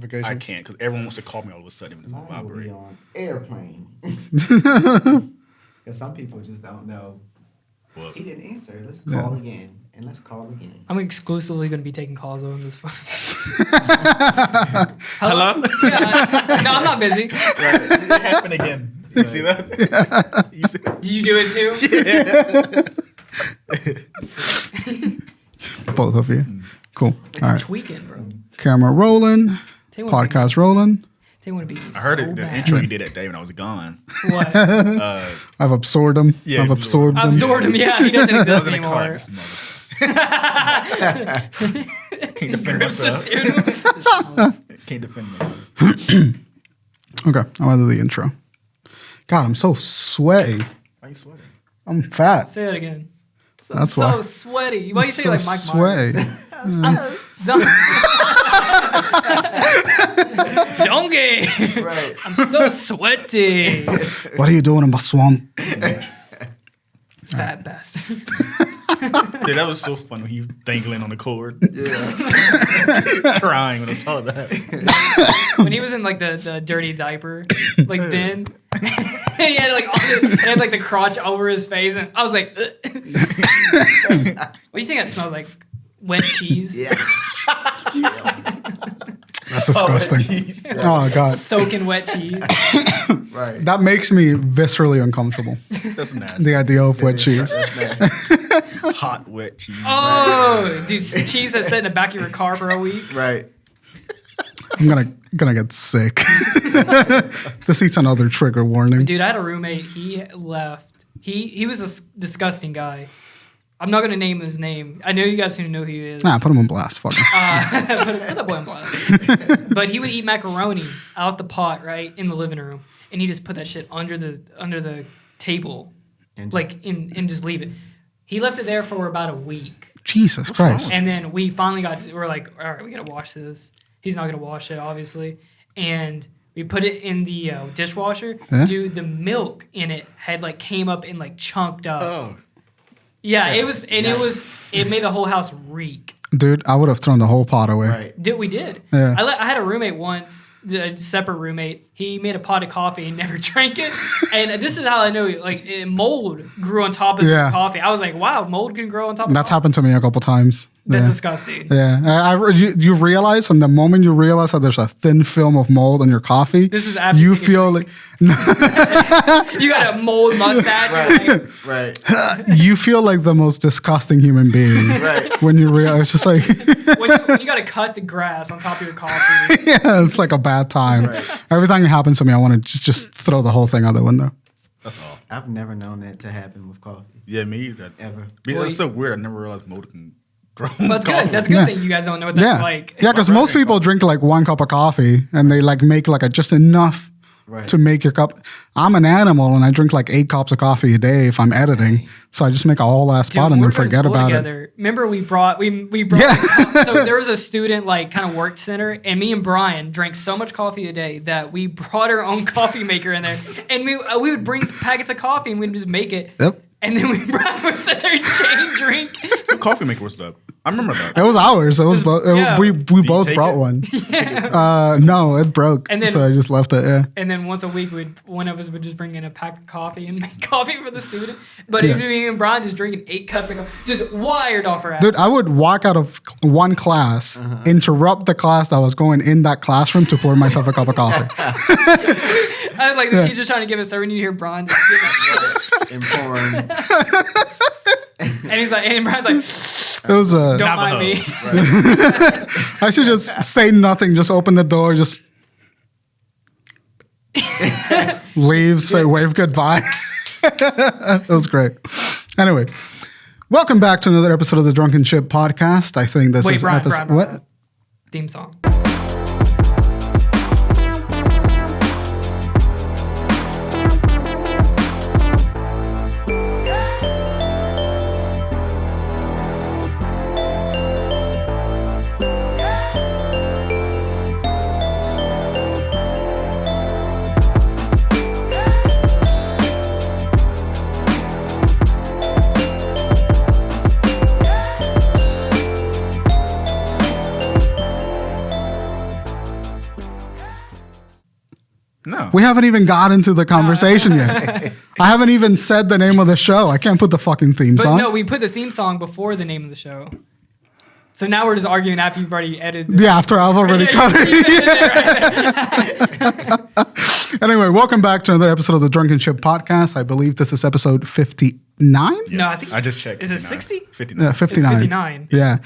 notifications? I can't because everyone wants to call me all of a sudden when it's Mine will be vibrate. on airplane. Because some people just don't know. Well, He didn't answer. Let's call again. And let's call again. I'm exclusively going to be taking calls on this phone. hello? Yeah, no, I'm not busy. Right. It happened again. You see that? Yeah. You see that? Did you do it too? Both of you. Cool. All right. Tweaking, bro. Camera rolling. Podcast rolling. They want to be. I heard so it. The bad. intro you did that day when I was gone. What? I've absorbed him. Yeah, I've absorbed him. Absorbed him. Yeah, he doesn't I exist was in a car. anymore. This mother- Can't defend Grips the myself. steering wheel. Can't defend myself. Okay, I'm gonna do the intro. God, I'm so sweaty. Why are you sweating? I'm fat. Say that again. That's so why. sweaty. Why you say So like Mike Myers? sweaty. Donkey. Right. I'm so sweaty. What are you doing in my swamp? Fat bastard. Dude, that was so fun when he was dangling on the cord. Yeah. Crying when I saw that. When he was in like the dirty diaper, like bin, and he had like the crotch over his face, and I was like, ugh. What do you think that smells like? Wet cheese? Yeah. That's disgusting. jeez. Oh God, Soaking wet cheese. Right. that makes me viscerally uncomfortable. That's nasty. The idea of wet cheese. That's nasty. Hot, wet cheese. Oh, dude, cheese that sat in the back of your car for a week. Right. I'm gonna get sick. This eats another trigger warning. Dude, I had a roommate. He left. He was a disgusting guy. I'm not gonna name his name. I know you guys know who he is. Nah, put him on blast. Fuck him. Put that boy on blast. But he would eat macaroni out the pot, right, in the living room, and he just put that shit under the table, And and just leave it. He left it there for about a week, Jesus Christ. and then we finally we're like, all right, we gotta wash this. He's not gonna wash it, obviously, and we put it in the dishwasher. Yeah. Dude, the milk in it had like came up and like chunked up. Oh. Yeah, it was, and it made the whole house reek. Dude, I would have thrown the whole pot away. right. We did. Yeah. I had a roommate once, a separate roommate. He made a pot of coffee and never drank it. And this is how I know, like, mold grew on top of the coffee. I was like, wow, mold can grow on top of That's coffee. happened to me a couple times. That's Yeah. disgusting. Yeah, you realize, and the moment you realize that there's a thin film of mold in your coffee, This is after you taking a feel like You got a mold mustache. Like, Right. you feel like the most disgusting human being Right. when you realize. It's just like when you got to cut the grass on top of your coffee. yeah, it's like a bad time. Right. Every time it happens to me, I want to just throw the whole thing out the window. That's all. I've never known that to happen with coffee. Yeah, me either. Ever. That's so weird. I never realized mold can grow. But that's good. That's good Yeah. that you guys don't know what that's Yeah, like. yeah, because most people drink like one cup of coffee and they like make like just enough Right. to make your cup. I'm an animal and I drink like 8 cups of coffee a day if I'm editing. So I just make a whole ass pot and we're then going to forget school about it. together. Remember we brought Yeah. so there was a student like kind of work center, and me and Bryan drank so much coffee a day that we brought our own coffee maker in there, and we would bring packets of coffee and we'd just make it. Yep. And then Bryan would sit there and chain drink. What coffee maker was that? I remember that. It was ours. Yeah. We both take brought it? one. No, it broke. And then- so I just left it. Yeah. And then once a week, one of us would just bring in a pack of coffee and make coffee for the student. But Yeah. even me and Bryan just drinking 8 cups of coffee, just wired off our ass. Dude, I would walk out of one class, interrupt the class that was going in that classroom to pour myself a cup of coffee. I was like the teacher's trying to give us service, and you hear Bryan just give that shit. And pouring. And he's like, and Bryan's like, It was don't Navajo. mind me. I should just say nothing, just open the door, just leave, say wave goodbye. It was great. Anyway, welcome back to another episode of the Drunken Ship Podcast. I think this Wait, is Bryan, episode. Bryan, What? Theme song. No. We haven't even got into the conversation yet. I haven't even said the name of the show. I can't put the fucking theme But song. no, we put the theme song before the name of the show. So now we're just arguing after you've already edited. Yeah, after I've already cut it. Anyway, welcome back to another episode of the Drunken Ship Podcast. I believe this is episode 59. No, I think I just checked. Is it 59. 60? 59. Yeah, 59. It's 59. Yeah.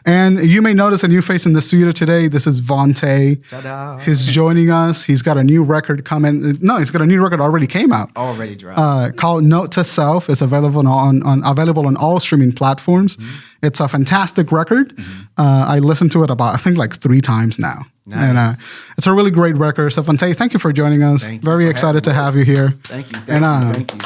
And you may notice a new face in the studio today. This is Vontae. Ta-da. He's joining us. He's got a new record coming. No, he's got a new record already came out. Already dropped. Called Note to Self. It's available available on all streaming platforms. Mm-hmm. It's a fantastic record. I listened to it I think 3 times now. Nice. And it's a really great record. So Vontae, thank you for joining us. Thank you Very for excited to having have you here. Thank you. and, Thank you.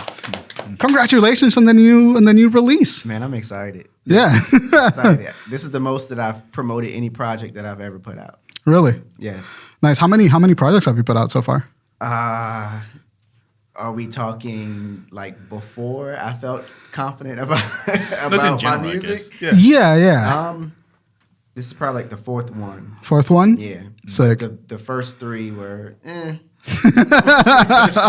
Congratulations on the new release. Man, I'm excited. Yeah. Excited. This is the most that I've promoted any project that I've ever put out. Really? Yes. Nice. How many projects have you put out so far? Are we talking before I felt confident about That's in about general, my I music? guess. Yeah. This is probably the 4th one. 4th one? Yeah. Sick. The first 3 were I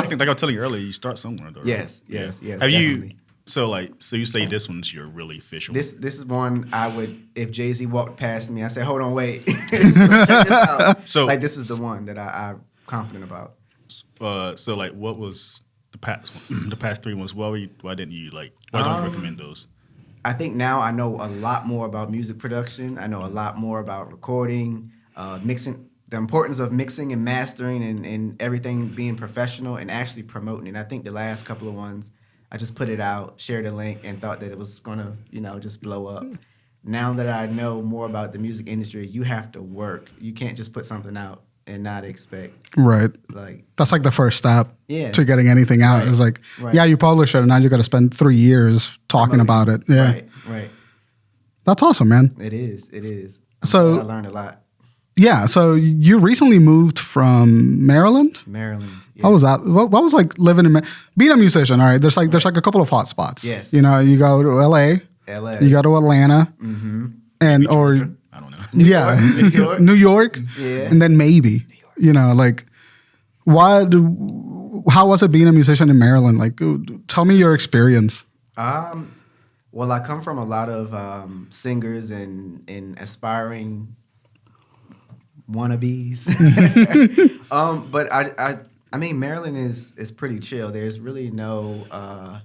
think, like I was telling you earlier, you start somewhere, though. Right? Yes. Have definitely. you? So you say this one's your really official. This is one I would, if Jay-Z walked past me, I say, hold on, wait. Check this out. So- this is the one that I'm confident about. What was the past one? The past 3 ones. Why didn't you Why don't you recommend those? I think now I know a lot more about music production. I know a lot more about recording, mixing, the importance of mixing and mastering and everything being professional and actually promoting it. I think the last couple of ones, I just put it out, shared a link, and thought that it was going to, just blow up. Now that I know more about the music industry, you have to work. You can't just put something out and not expect, Right. That's the first step Yeah. to getting anything out. Right. It's Right. yeah, you publish it and now you got to spend 3 years talking about it. Yeah. Right. That's awesome, man. It is. So- I learned a lot. Yeah. So you recently moved from Maryland. Maryland. Yeah. How was that? What was living in being a musician? All right. There's a couple of hot spots. Yes. You go to LA, LA. you go to Atlanta, and or Georgia? I don't know. yeah, New York. New York, Yeah. and then maybe how was it being a musician in Maryland? Tell me your experience. Well, I come from a lot of singers and aspiring wannabes. But I mean, Maryland is pretty chill. There's really no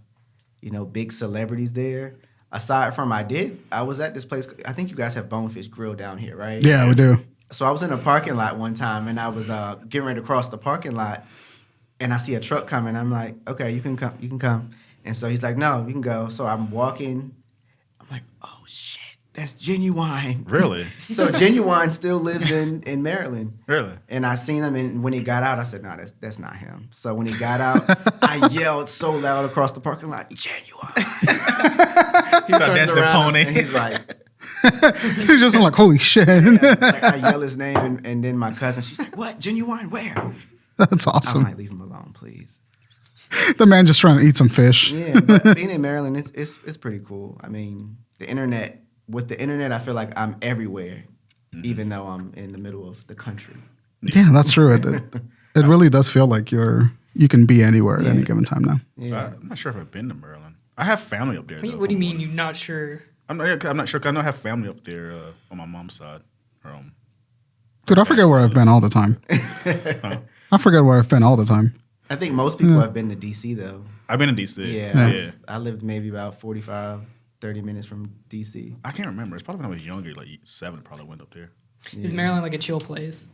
big celebrities there. Aside from I was at this place. I think you guys have Bonefish Grill down here, right? Yeah, we do. So I was in a parking lot one time, and I was getting ready to cross the parking lot, and I see a truck coming. I'm like, okay, you can come. And so he's like, no, you can go. So I'm walking. I'm like, oh shit, that's Genuine. Really? So Genuine still lives in Maryland. Really? And I seen him, and when he got out, I said, no, that's not him. So when he got out, I yelled so loud across the parking lot, Genuine. He Start turns dancing around pony. and he's like, He's just like, holy shit. I yell his name, and then my cousin, she's like, what? Genuine, where? That's I'm awesome. like, leave him alone, please. The man just trying to eat some fish. Yeah, but being in Maryland, it's pretty cool. I mean, with the internet, I feel like I'm everywhere, even though I'm in the middle of the country. Yeah, that's true. It really does feel like you can be anywhere at any given time now. Yeah. I'm not sure if I've been to Maryland. I have family up there. though, What do you from mean you're not sure? I'm not sure. 'Cause I know I have family up there on my mom's side. Dude, I forget where I've been all the time. I forget where I've been all the time. I think most people have been to D.C., though. I've been in D.C. Yeah. I lived maybe about 45, 30 minutes from D.C. I can't remember. It's probably when I was younger, 7, probably went up there. Is Maryland a chill place?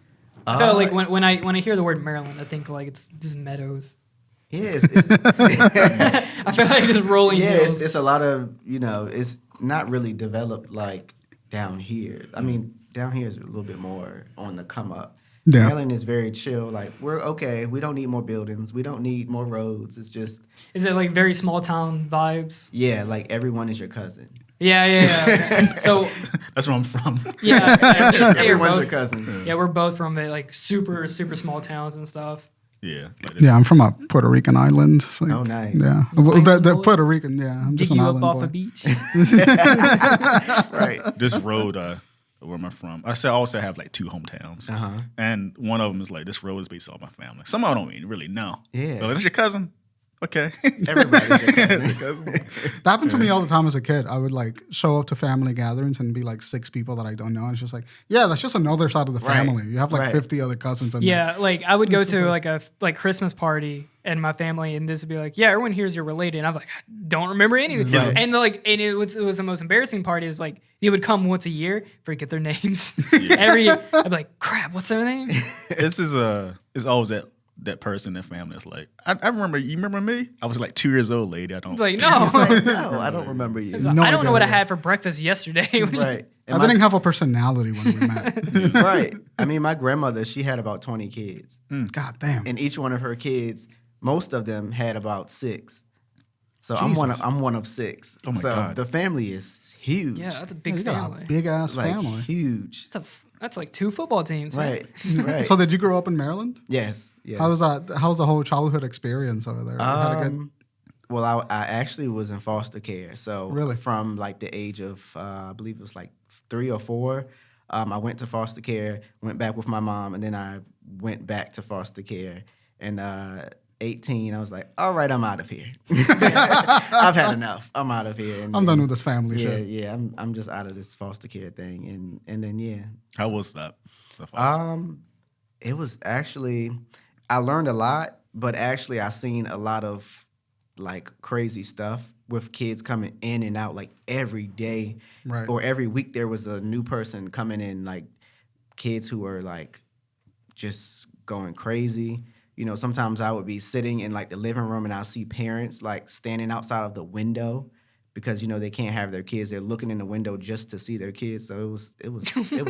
I feel like when I hear the word Maryland, I think it's just meadows. Yeah, I feel like just rolling hills. it's a lot of, it's not really developed like down here. I mean, down here is a little bit more on the come up. Yeah. Maryland is very chill. We're okay. We don't need more buildings. We don't need more roads. It's just... Is it very small town vibes? Yeah, everyone is your cousin. Yeah. So That's where I'm from. yeah, Everyone's your both, cousin. yeah, we're both from super small towns and stuff. Yeah. Yeah, I'm from a Puerto Rican island. It's Oh, nice. Yeah. Island The boy? Puerto Rican, yeah. I'm Dig just an you island up off boy. a beach. Right. This road, where am I from? I also have like 2 hometowns, and one of them is like this road is based on my family. Some I don't even really know. Yeah. Well, is this your cousin? Okay. Everybody's a cousin. That happened to me all the time as a kid. I would like show up to family gatherings and be like 6 people that I don't know. And it's just like, yeah, that's just another side of the family. You have like 50 other cousins. In Yeah, like I would go to like a Christmas party and my family, and this would be like, yeah, everyone here's you're related. And I'm like, don't remember anything. Right. And it was the most embarrassing part is like they would come once a year, forget their names. Every year, I'd be like, crap, what's their name? This is it's always that person in the family that's like, I remember, you remember me? I was like 2 years old, lady. I don't. It's like, no. No, I don't remember you. No I don't know what I idea. had for breakfast yesterday. Right. I didn't have a personality when we met. Right. I mean, my grandmother, she had about 20 kids. God damn. And each one of her kids, most of them had about 6. So Jesus. I'm one of 6. Oh my so God. the family is huge. Yeah, that's a Yeah, big you got family. a big ass like family. huge. That's like 2 football teams, man. Right. Right. So did you grow up in Maryland? yes. Yes. How was that? How was the whole childhood experience over there? You had a good- Well, I actually was in foster care. So Really? from like the age of, I believe it was like 3 or 4, I went to foster care, went back with my mom, and then I went back to foster care. And 18, I was like, all right, I'm out of here. I've had enough. I'm out of here. And I'm then- done with this family Yeah, shit. yeah. I'm just out of this foster care thing. And then, yeah. How was that? It was actually, I learned a lot, but actually I seen a lot of like crazy stuff with kids coming in and out like every day. Right. Or every week there was a new person coming in, like kids who were like just going crazy. You know, sometimes I would be sitting in like the living room and I'll see parents like standing outside of the window because, you know, they can't have their kids. They're looking in the window just to see their kids. So it was tough. It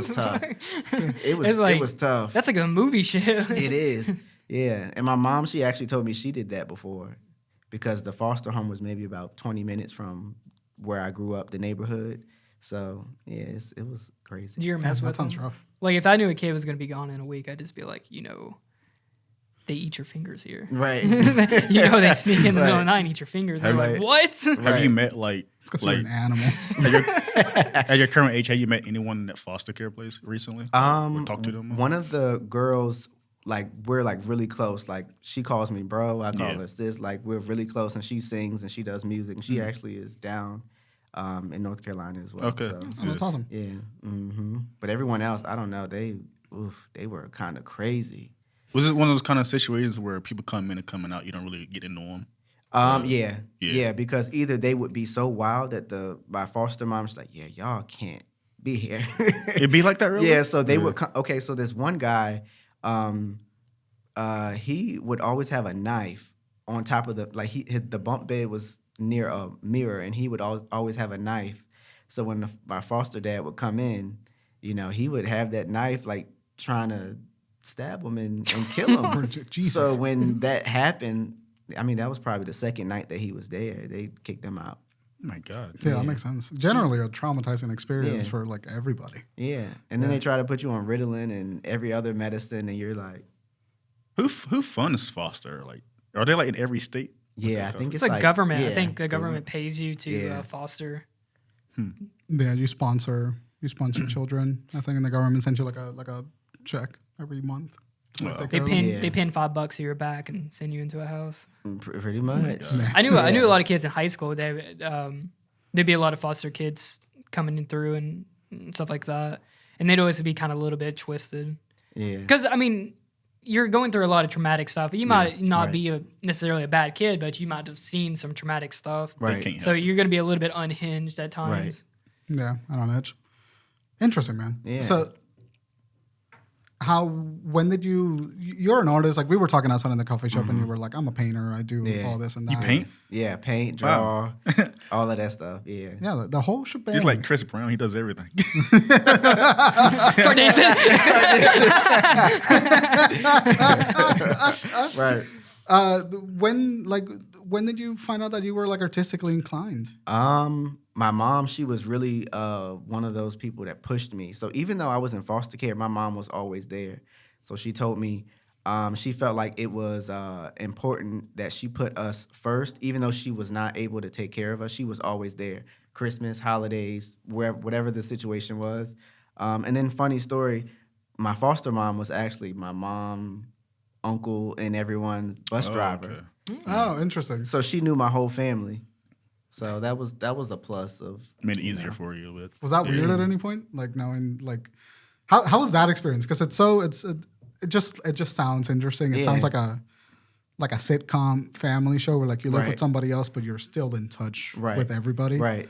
was tough. That's like a movie shit. It is. Yeah. And my mom, she actually told me she did that before because the foster home was maybe about 20 minutes from where I grew up, the neighborhood. So, yeah, it was crazy. Do you ever mess That with sounds them? rough. Like if I knew a kid was gonna be gone in a week, I'd just be like, you know, they eat your fingers here. Right. You know, they sneak in the middle of Right. the night and eat your fingers. And Right. I'm like, what? Have you met like It's because you're an animal. at your current age? Have you met anyone in that foster care place recently? Or talked to them? One of the girls, like, we're like really close. Like, she calls me bro. I call Yeah. her sis. Like, we're really close, and she sings and she does music. And she actually is down in North Carolina as well. Okay. So, Oh, that's awesome. yeah. But everyone else, I don't know. They were kind of crazy. Was it one of those kind of situations where people come in and coming out, you don't really get to know them? Yeah, because either they would be so wild that my foster mom's like, yeah, y'all can't be here. It'd be like that, really? Yeah, so they would come. Okay, so this one guy, he would always have a knife on top of the bunk bed was near a mirror, and he would always have a knife. So when my foster dad would come in, you know, he would have that knife like trying to stab him and kill him. Jesus. So when that happened, I mean, that was probably the second night that he was there. They kicked him out. Oh my God. Yeah, that makes sense. Generally, a traumatizing experience Yeah. for like everybody. Yeah, and then they try to put you on Ritalin and every other medicine, and you're like, Who funds foster? Like, are they like in every state? yeah, I think It's like government. I yeah, think the government pays you to Yeah. foster. Yeah, you sponsor children. I think, and the government sends you like a check every month. to, like, Wow. take They care of them. pin Yeah. they pin $5 to your back and send you into a house. Pretty much. I knew a lot of kids in high school. There'd be a lot of foster kids coming in through and stuff like that, and they'd always be kind of a little bit twisted. Yeah. Because I mean, you're going through a lot of traumatic stuff. You might not right. be necessarily a bad kid, but you might have seen some traumatic stuff. They Right. can't So help. you're going to be a little bit unhinged at times. Yeah, I'm on edge. Interesting, man. Yeah. So, when did you're an artist, like we were talking outside in the coffee shop and you were like, I'm a painter, I do Yeah. all this and that. You paint? Yeah, paint, draw, Wow. all of that stuff. Yeah. Yeah, the whole shebang. He's like Chris Brown. He does everything. Start dancing. Right. When did you find out that you were like artistically inclined? My mom, she was really one of those people that pushed me. So even though I was in foster care, my mom was always there. So she told me she felt like it was important that she put us first, even though she was not able to take care of us. She was always there. Christmas, holidays, whatever the situation was. And then funny story, my foster mom was actually my mom, uncle, and everyone's bus driver. Okay. Oh, interesting. So she knew my whole family. So that was a plus of Made it easier for you. But Was that weird at any point? Like knowing like how was that experience? Because it just sounds interesting. It sounds like a sitcom family show where like you live with somebody else, but you're still in touch with everybody. Right.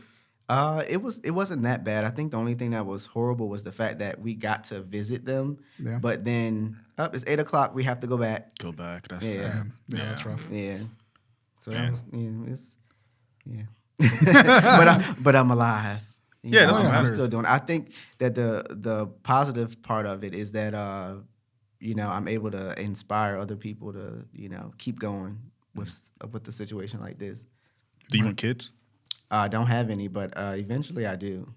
It wasn't that bad. I think the only thing that was horrible was the fact that we got to visit them. Yeah. But then it's 8:00. We have to go back. Go back. That's Yeah, that's rough. Yeah. So Man. that was yeah. but I'm alive. Yeah, that's what I'm matters. still doing. I think that the positive part of it is that I'm able to inspire other people to keep going with the situation like this. Do you want kids? I don't have any, but eventually I do.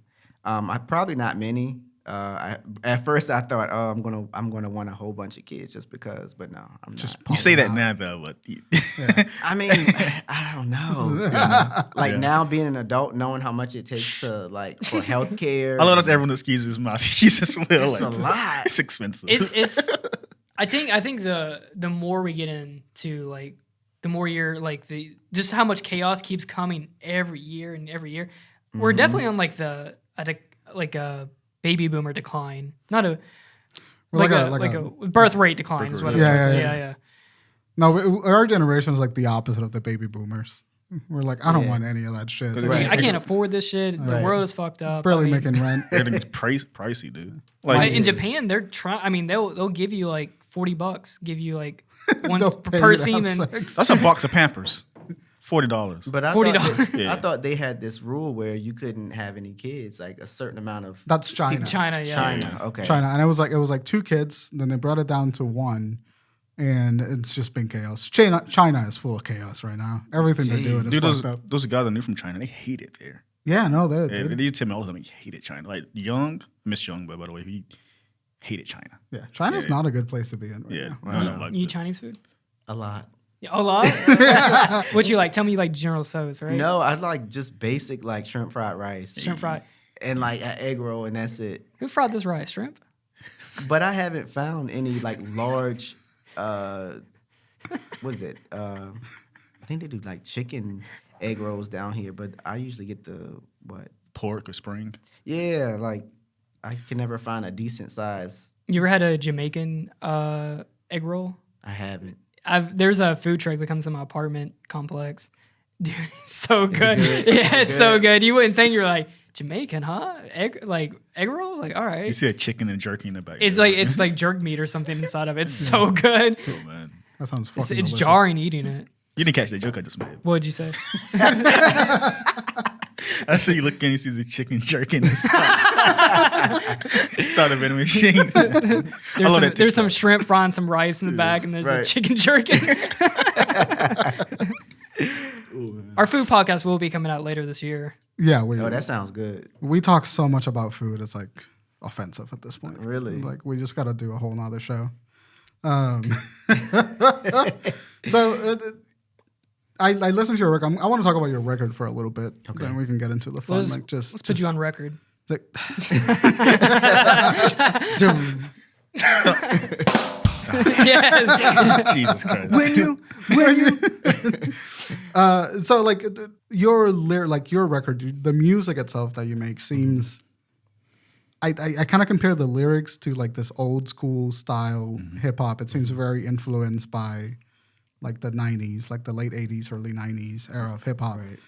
I probably not many. At first I thought, I'm gonna want a whole bunch of kids just because, but no, I'm Just not. You say that now, though, but I mean, I don't know. Now being an adult, knowing how much it takes to for healthcare. I love that's everyone excuses my excuses. It's a lot. It's expensive. It's I think the more we get into the more you're just how much chaos keeps coming every year and every year. We're definitely on a baby boomer decline, not a birth rate decline is what I'm trying to say. Yeah. No, our generation is like the opposite of the baby boomers. We're like, I don't want any of that shit. I can't afford this shit. The world is fucked up. Barely making rent. Everything's pricey, dude. In Japan, they're trying. I mean, they'll give you $40, give you once per semen. That's a box of Pampers. $40. But I $40. I thought they had this rule where you couldn't have any kids, a certain amount of. That's China. China, Okay. China, and it was like 2 kids. Then they brought it down to 1, and it's just been chaos. China is full of chaos right now. Everything they're doing is fucked up. Those guys I knew from China, they hate it there. Yeah, no, They used to tell me all the time, he hated China. Like Young, Miss Young, by the way, he hated China. Yeah, China's not a good place to be in right now. I don't like You eat it. Chinese food? A lot. Yeah, a lot? What you like? Tell me you like General Tso's, right? No, I like just basic shrimp fried rice. Shrimp fried. And an egg roll, and that's it. Who fried this rice? Shrimp? But I haven't found any large. What is it? I think they do chicken egg rolls down here, but I usually get the what? Pork or spring. Yeah, I can never find a decent size. You ever had a Jamaican egg roll? I haven't. There's a food truck that comes to my apartment complex. Dude, it's so good. Good? Yeah, it's so good. You wouldn't think. You're like, Jamaican, huh? Egg roll? All right. You see a chicken and jerky in the back. It's like jerk meat or something inside of it. It's so good. Oh, man. That sounds fucking It's delicious. jarring eating it. You didn't catch that joke I just made. What'd you say? I see you look and you see the chicken jerky in the side of a machine. There's some shrimp frying some rice in the back, and there's a chicken jerky. Our food podcast will be coming out later this year. Yeah, that sounds good. we talk so much about food. It's offensive at this point. Really? We just got to do a whole nother show. So I listened to your record. I want to talk about your record for a little bit. Okay. Then we can get into the fun. Let's put you on record. Yes. Jesus Christ. When you so your record, the music itself that you make seems I kind of compare the lyrics to this old school style hip hop. It seems very influenced by the 90s, the late 80s, early 90s era of hip hop. Right.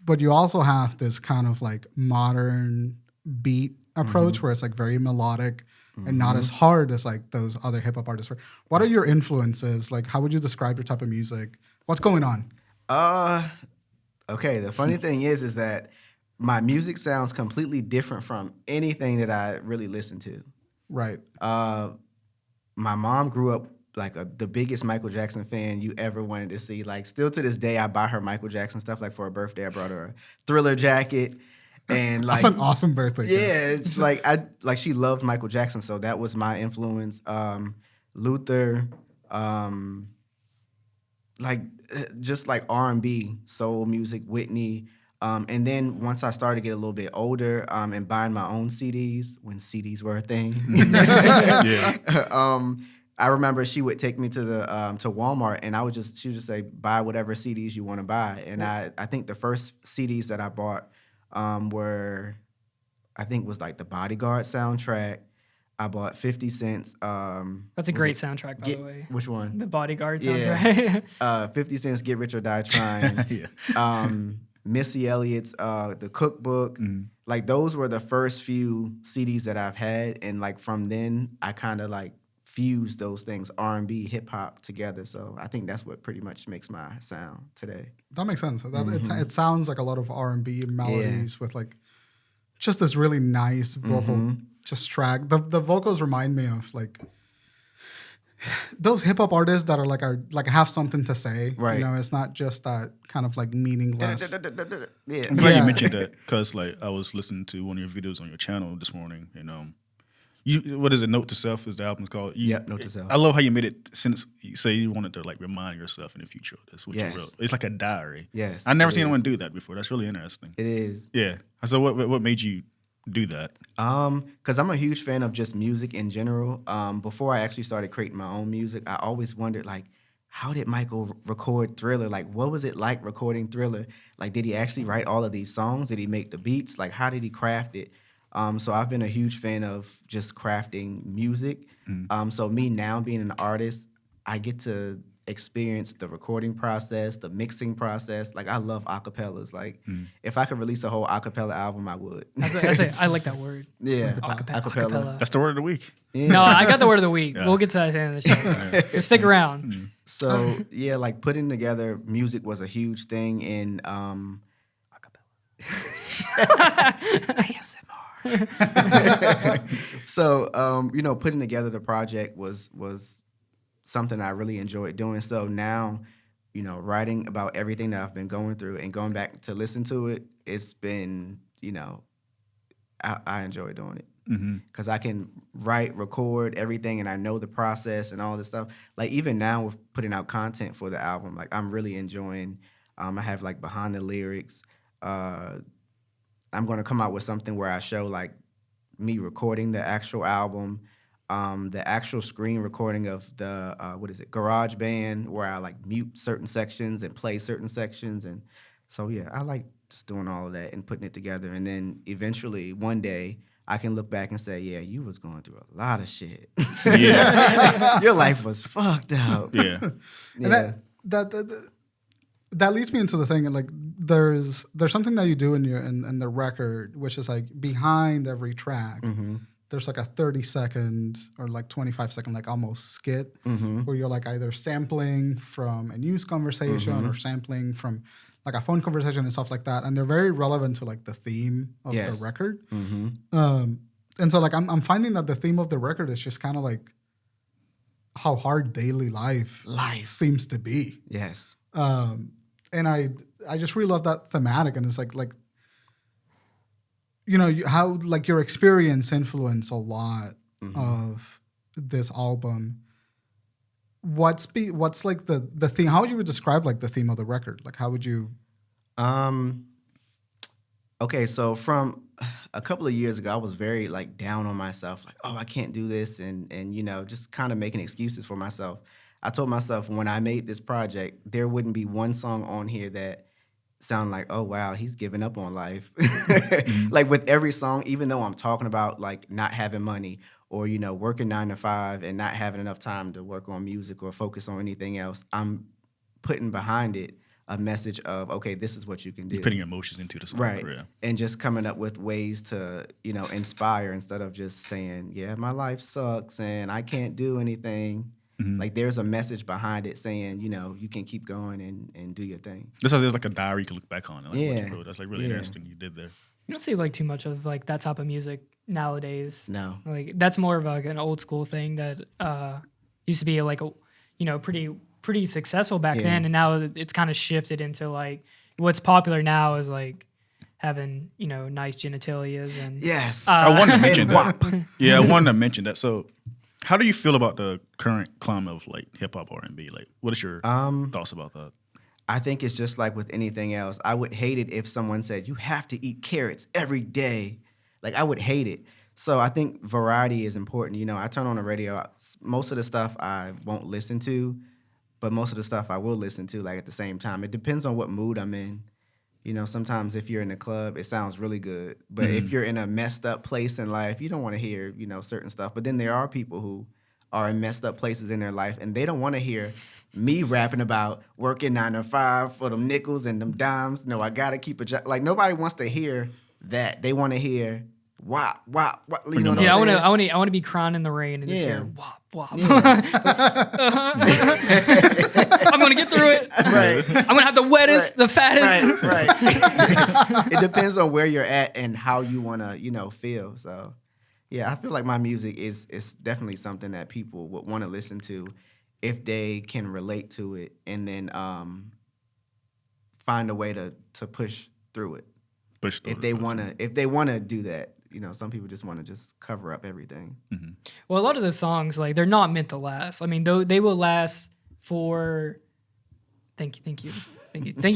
But you also have this kind of modern beat approach where it's very melodic and not as hard as those other hip hop artists. What are your influences? How would you describe your type of music? What's going on? Okay. The funny thing is that my music sounds completely different from anything that I really listen to. Right. My mom grew up the biggest Michael Jackson fan you ever wanted to see. Still to this day, I buy her Michael Jackson stuff. For her birthday, I brought her a Thriller jacket. And that's an awesome birthday gift. Yeah, it's she loved Michael Jackson, so that was my influence. Luther, just R&B, soul music, Whitney, And then once I started to get a little bit older and buying my own CDs, when CDs were a thing, Yeah. I remember she would take me to the to Walmart, and she would just say, buy whatever CDs you want to buy. And I think the first CDs that I bought were, I think was like the Bodyguard soundtrack. I bought 50 Cent's. That's a great soundtrack, by the way. Which one? The Bodyguard soundtrack. 50 Cent's Get Rich or Die Trying. Yeah. Missy Elliott's The Cookbook. Like those were the first few CDs that I've had, and like from then I kind of like fused those things, R&B, hip hop together. So I think that's what pretty much makes my sound today. That makes sense. It sounds like a lot of R&B melodies with like just this really nice vocal just track. The vocals remind me of like those hip hop artists that are like have something to say. Right. You know, it's not just that kind of like meaningless. Yeah. I'm glad Yeah. you mentioned that because like I was listening to one of your videos on your channel this morning, and what is it? Note to Self is the album's called. Yep, Note to Self. I love how you made it. Since you say you wanted to like remind yourself in the future, that's what you Yes. wrote. It's like a diary. Yes, I've never it seen is. anyone do that before. That's really interesting. It is. Yeah. So what made you do that? Because I'm a huge fan of just music in general. Before I actually started creating my own music, I always wondered like, how did Michael record Thriller? Like, what was it like recording Thriller? Like, did he actually write all of these songs? Did he make the beats? Like, how did he craft it? So I've been a huge fan of just crafting music. So me now being an artist, I get to experience the recording process, the mixing process. Like I love acapellas. Like if I could release a whole acapella album, I would. I like that word. Yeah, Acapella. That's the word of the week. Yeah. No, I got the word of the week. Yeah. We'll get to that at the end of the show. So stick around. So yeah, like putting together music was a huge thing in So putting together the project was something I really enjoyed doing. So now, writing about everything that I've been going through and going back to listen to it, it's been, I enjoy doing it. Because I can write, record everything, and I know the process and all this stuff. Like even now with putting out content for the album, like I'm really enjoying. I have like behind the lyrics. I'm going to come out with something where I show like me recording the actual album, the actual screen recording of the Garage Band, where I like mute certain sections and play certain sections, and so yeah, I like just doing all of that and putting it together, and then eventually one day I can look back and say, yeah, you was going through a lot of shit. Yeah. Your life was fucked up. Yeah. Yeah. And that leads me into the thing, like there's something that you do in the record, which is like behind every track. There's like a 30-second or like 25-second, like almost skit where you're like either sampling from a news conversation or sampling from like a phone conversation and stuff like that. And they're very relevant to like the theme of the record. And so like I'm finding that the theme of the record is just kind of like how hard daily life seems to be. Yes. And I just really love that thematic, and it's like how like your experience influenced a lot of this album. What's like the theme? How would you describe like the theme of the record? Like how would you? Okay, so from a couple of years ago, I was very like down on myself, like, oh, I can't do this, and just kind of making excuses for myself. I told myself when I made this project, there wouldn't be one song on here that sounded like, oh wow, he's giving up on life. Like with every song, even though I'm talking about like not having money or working 9 to 5 and not having enough time to work on music or focus on anything else, I'm putting behind it a message of, okay, this is what you can do. You're putting emotions into the song. Right. Yeah. And just coming up with ways to, inspire instead of just saying, yeah, my life sucks and I can't do anything. Like there's a message behind it saying, you can keep going and do your thing. This is like a diary you can look back on. Like, what you Yeah. wrote. That's like really interesting you did there. You don't see like too much of like that type of music nowadays. No. Like that's more of like an old school thing that used to be like a pretty successful back then, and now it's kind of shifted into like what's popular now is like having nice genitalias and Yes. I wanted to mention that. Yeah, I wanted to mention that. So, how do you feel about the current climate of like hip hop R&B? Like, what is your thoughts about that? I think it's just like with anything else. I would hate it if someone said, you have to eat carrots every day. Like, I would hate it. So I think variety is important. You know, I turn on the radio. Most of the stuff I won't listen to, but most of the stuff I will listen to, like, at the same time. It depends on what mood I'm in. You know, sometimes if you're in a club, it sounds really good. But if you're in a messed up place in life, you don't want to hear, you know, certain stuff. But then there are people who are in messed up places in their life, and they don't want to hear me rapping about working 9 to 5 for them nickels and them dimes. No, I got to keep a job. Like, nobody wants to hear that. They want to hear wop, wop, wop. You know what I'm saying? I want to be crying in the rain and just hear wop, wop. Yeah. I'm going to get through it. Right. I'm going to have the wettest, the fattest. Right. It depends on where you're at and how you want to, you know, feel. So, yeah, I feel like my music is definitely something that people would want to listen to if they can relate to it, and then find a way to push through it. If they want to do that. You know, some people just want to just cover up everything. Mm-hmm. Well, a lot of those songs, like, they're not meant to last. I mean, they will last for. Thank you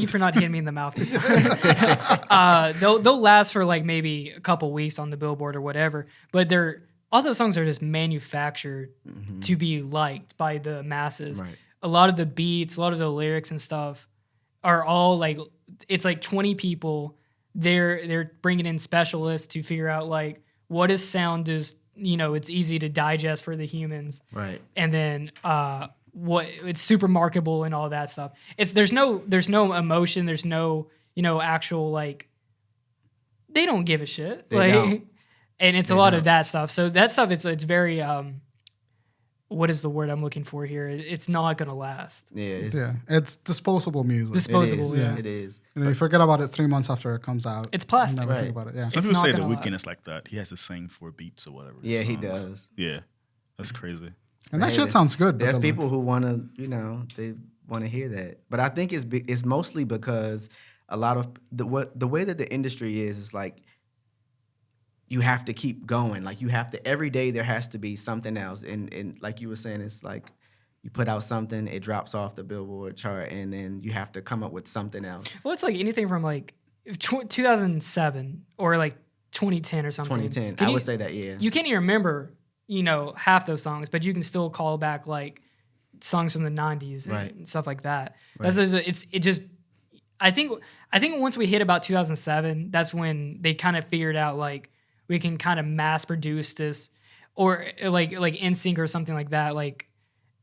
for not hitting me in the mouth this time. They'll last for like maybe a couple weeks on the Billboard or whatever. But all those songs are just manufactured to be liked by the masses. Right. A lot of the beats, a lot of the lyrics and stuff are all like, it's like 20 people. They're bringing in specialists to figure out like what is sound is, you know, it's easy to digest for the humans. Right. And then what it's super marketable and all that stuff. There's no emotion, there's no, you know, actual like they don't give a shit. And it's a lot of that stuff. So that stuff it's very what is the word I'm looking for here? It's not gonna last. It's disposable music. It is. And you forget about it 3 months after it comes out. It's plastic. Never think about it. Yeah. Some people say The Weeknd is like that. He has to sing 4 beats or whatever. Yeah, he does. Yeah, that's crazy. And that shit sounds good. There's people who want to, you know, they want to hear that. But I think it's mostly because a lot of the way that the industry is like, you have to keep going. Like, you have to, every day there has to be something else. And like you were saying, it's like you put out something, it drops off the Billboard chart, and then you have to come up with something else. Well, it's like anything from like 2007 or like 2010 or something. 2010, I would say that, yeah. You can't even remember, you know, half those songs, but you can still call back like songs from the 90s and stuff like that. Right. I think once we hit about 2007, that's when they kind of figured out like, we can kind of mass produce this, or like NSYNC or something like that. Like,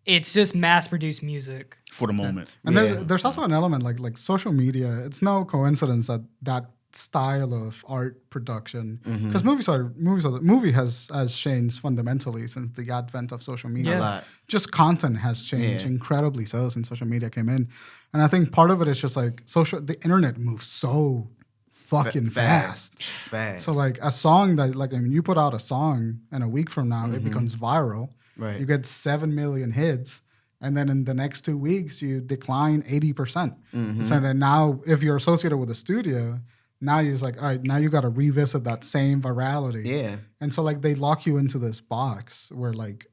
it's just mass produced music for the moment. And there's also an element like social media. It's no coincidence that style of art production, because movie has changed fundamentally since the advent of social media. A lot. Just content has changed incredibly so since social media came in, and I think part of it is just like the internet moves so fucking fast. So like a song that like, I mean, you put out a song and a week from now it becomes viral. Right. You get 7 million hits, and then in the next 2 weeks you decline 80%. So then now if you're associated with a studio, now you're just like, all right, now you got to revisit that same virality. Yeah. And so like they lock you into this box where like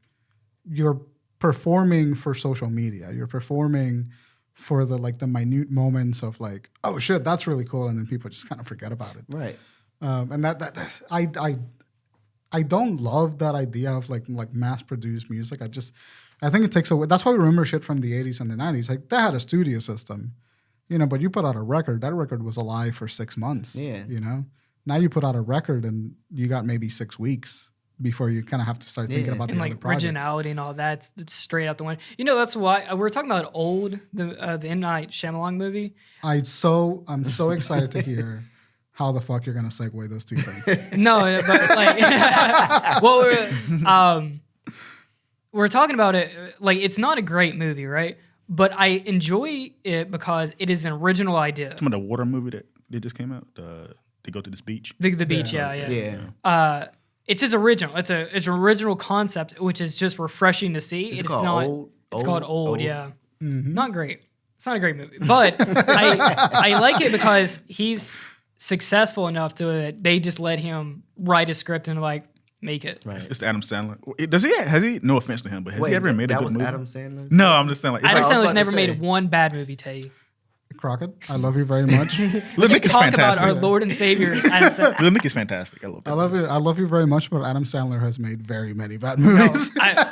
you're performing for social media. You're performing for the like the minute moments of like, oh shit, that's really cool, and then people just kind of forget about it. Right. And that I don't love that idea of like mass produced music. I think it takes away. That's why we remember shit from the 80s and the 90s. Like they had a studio system, you know, but you put out a record. That record was alive for 6 months. Yeah. You know, now you put out a record and you got maybe 6 weeks before you kind of have to start thinking about the other project. Originality and all that, it's straight out the window. You know, that's why we're talking about the M. Night Shyamalan movie. I'm so excited to hear how the fuck you're gonna segue those two things. No, but like, well, we're talking about it. Like, it's not a great movie, right? But I enjoy it because it is an original idea. Some of the water movie that just came out. They go to this beach. The beach, yeah. It's just original. It's an original concept, which is just refreshing to see. It's called Old. Yeah. Mm-hmm. Not great. It's not a great movie, but I like it because he's successful enough to that they just let him write a script and like make it. Right. It's Adam Sandler. Has he? No offense to him, but has he ever made a good movie? Adam Sandler? No, I'm just saying like Adam Sandler's never made one bad movie. Tell you. Crockett. I love you very much. Lil Nick is Talk about fantastic. our Lord and Savior, Adam Sandler. Lil Nick is fantastic. I love that. I love you very much, but Adam Sandler has made very many bad No, movies.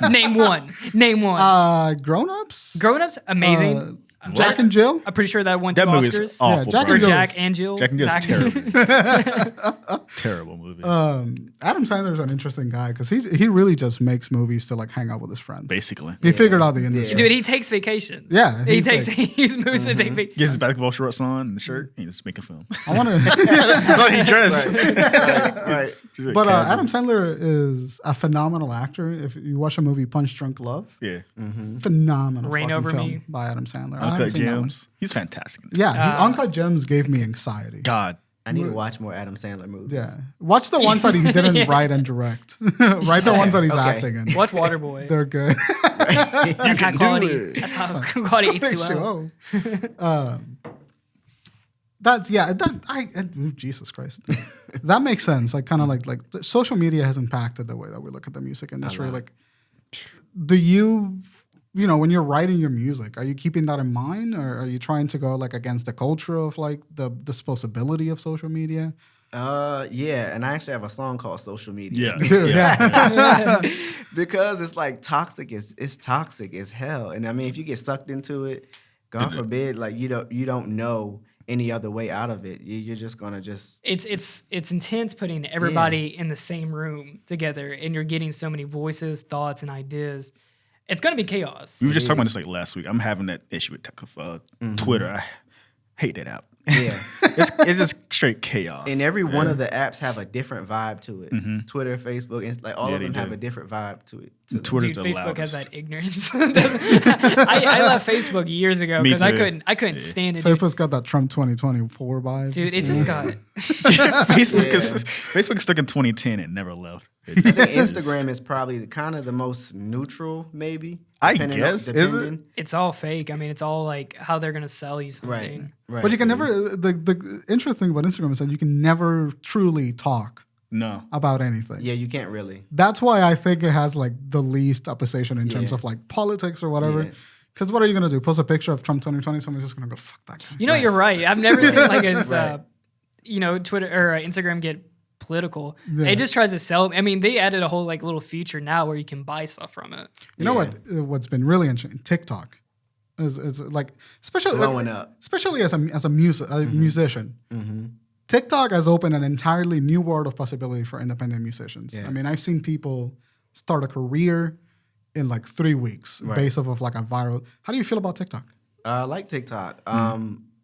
name one. Name one. Grown Ups. Grown Ups, amazing. Jack and Jill. I'm pretty sure that won 2 That movie is Oscars. awful. Jack bro. and For Jill Jack is- and Jill. Jack and Jill is Zach- terrible. Terrible movie. Adam Sandler's an interesting guy because he really just makes movies to like hang out with his friends. Basically. He figured out the industry. Dude, he takes vacations. Yeah, he he's takes like- he moves to take vacations. Gets his basketball shorts on and the shirt. He just making film. I want to. That's how he dressed. Right. But Adam Sandler is a phenomenal actor. If you watch a movie Punch Drunk Love, Yeah. phenomenal Reign fucking Over film Me. by Adam Sandler. I haven't Uncut seen that one. Gems. He's fantastic. Yeah, Uncut Gems gave me anxiety. God. I need to watch more Adam Sandler movies. Yeah, watch the ones that he didn't write and direct. Write the ones that he's Okay. acting in. Watch Waterboy. They're good. That's how quality. it. That's how quality H2O. That's Jesus Christ. That makes sense. Like kind of like social media has impacted the way that we look at the music industry. Like, do you when you're writing your music, are you keeping that in mind, or are you trying to go like against the culture of like the disposability of social media? Yeah, and I actually have a song called Social Media. Yeah. Because it's like toxic. It's toxic as hell. And I mean, if you get sucked into it, God forbid, like you don't know any other way out of it. You're just gonna just. It's intense putting everybody in the same room together, and you're getting so many voices, thoughts, and ideas. It's gonna be chaos. We were just talking about this like last week. I'm having that issue with Twitter. I hate that app. Yeah. It's just straight chaos. And every one of the apps have a different vibe to it. Mm-hmm. Twitter, Facebook, and like all Yeah, of them they have do. a different vibe to it. Twitter's Dude, the Facebook has loudest. that ignorance. I left Facebook years ago Me because I too. couldn't stand it. Dude. Facebook's got that Trump 2024 vibe. Dude, it just got Facebook is stuck in 2010 and never left. I think Instagram is probably kind of the most neutral, maybe. I depending guess. Is it? it's all fake. I mean, it's all like how they're gonna sell you something. Right. Right. But you can never. The interesting thing about Instagram is that you can never truly talk No. about anything. Yeah, you can't really. That's why I think it has like the least opposition in terms Yeah. of like politics or whatever. Yeah. Because what are you gonna do? Post a picture of Trump 2020? Someone's just gonna go fuck that guy. You know, you're right. I've never seen like as Right. Twitter or Instagram get political. Yeah. It just tries to sell. I mean, they added a whole like little feature now where you can buy stuff from it. You know Yeah. what's been really interesting? TikTok is like especially Blowing up. especially as a musician. Mm-hmm. TikTok has opened an entirely new world of possibility for independent musicians. Yes. I mean, I've seen people start a career in like 3 weeks Right. based off of like a viral. How do you feel about TikTok? I like TikTok.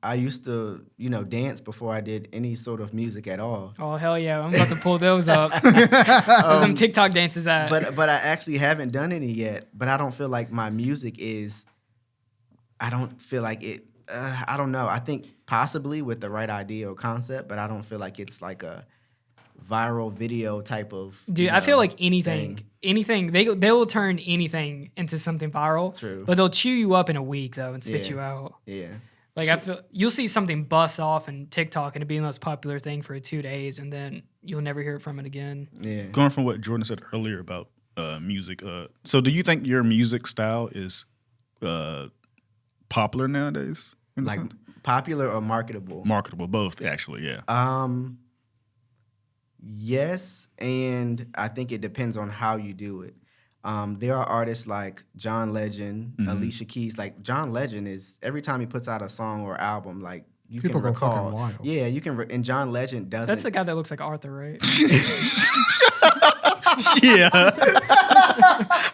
I used to, dance before I did any sort of music at all. Oh hell yeah! I'm about to pull those up. Where's some TikTok dances at? But I actually haven't done any yet. But I don't feel like my music is. I don't feel like it. I don't know. I think possibly with the right idea or concept, but I don't feel like it's like a viral video type of. Dude, I feel like anything they will turn anything into something viral. True. But they'll chew you up in a week though and spit Yeah. you out. Yeah. Like I feel you'll see something bust off in TikTok and it be the most popular thing for 2 days, and then you'll never hear from it again. Yeah. Going from what Jordan said earlier about music, so do you think your music style is popular nowadays? In a Like sense? popular or marketable? Marketable, both actually, yeah. Yes, and I think it depends on how you do it. There are artists like John Legend, Alicia Keys. Like John Legend is every time he puts out a song or album, like you People can go fucking recall. wild. Yeah, you can. And John Legend doesn't. That's the guy that looks like Arthur, right? Yeah.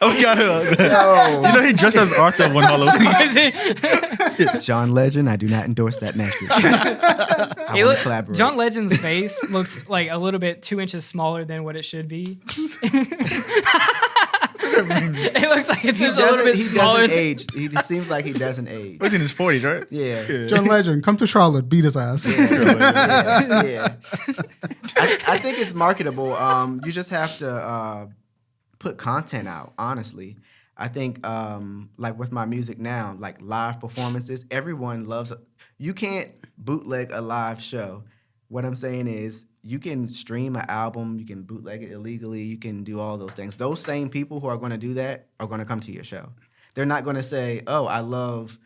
Oh god, you know he dressed as Arthur one Halloween. Is it? John Legend. I do not endorse that message. I He want look- to collaborate. John Legend's face looks like a little bit 2 inches smaller than what it should be. It looks like it's just a little bit he smaller. doesn't age. He just seems like he doesn't age. Was in his 40s, right? Yeah. John Legend, come to Charlotte, beat his ass. Yeah. I think it's marketable. You just have to put content out, honestly. I think like with my music now, like live performances, everyone loves you can't bootleg a live show. What I'm saying is you can stream an album, you can bootleg it illegally, you can do all those things. Those same people who are going to do that are going to come to your show. They're not going to say, "Oh, I love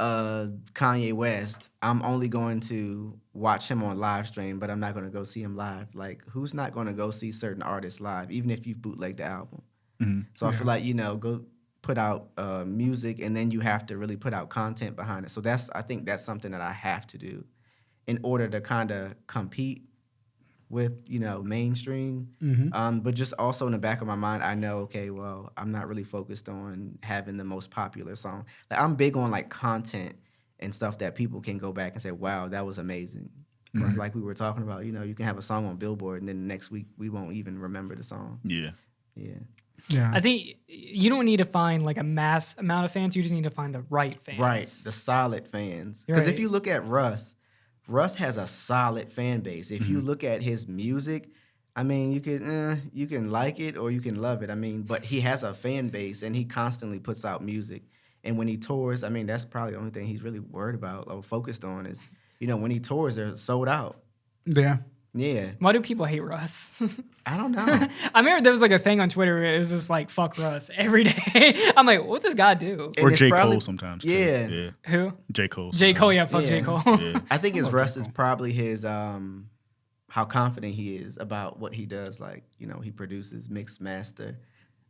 Kanye West, I'm only going to watch him on live stream, but I'm not going to go see him live. Like, who's not going to go see certain artists live, even if you bootleg the album? So I feel like, go put out music, and then you have to really put out content behind it. So I think that's something that I have to do in order to kind of compete with, mainstream. But just also in the back of my mind, I know, okay, well, I'm not really focused on having the most popular song. Like, I'm big on like content and stuff that people can go back and say, wow, that was amazing. Because like we were talking about, you can have a song on Billboard and then the next week we won't even remember the song. Yeah. I think you don't need to find like a mass amount of fans. You just need to find the right fans. Right, the solid fans. Because if you look at Russ has a solid fan base. If you look at his music, I mean, you can like it or you can love it. I mean, but he has a fan base and he constantly puts out music. And when he tours, I mean, that's probably the only thing he's really worried about or focused on is, when he tours, they're sold out. Yeah. Yeah. Why do people hate Russ? I don't know. I remember there was like a thing on Twitter where it was just like, fuck Russ every day. I'm like, what does this guy do? Or J. Cole sometimes. Too. Yeah. Who? J. Cole. J. Cole, yeah, fuck J. Cole. Yeah. I think Russ is probably his, how confident he is about what he does. Like, he produces, mix, master,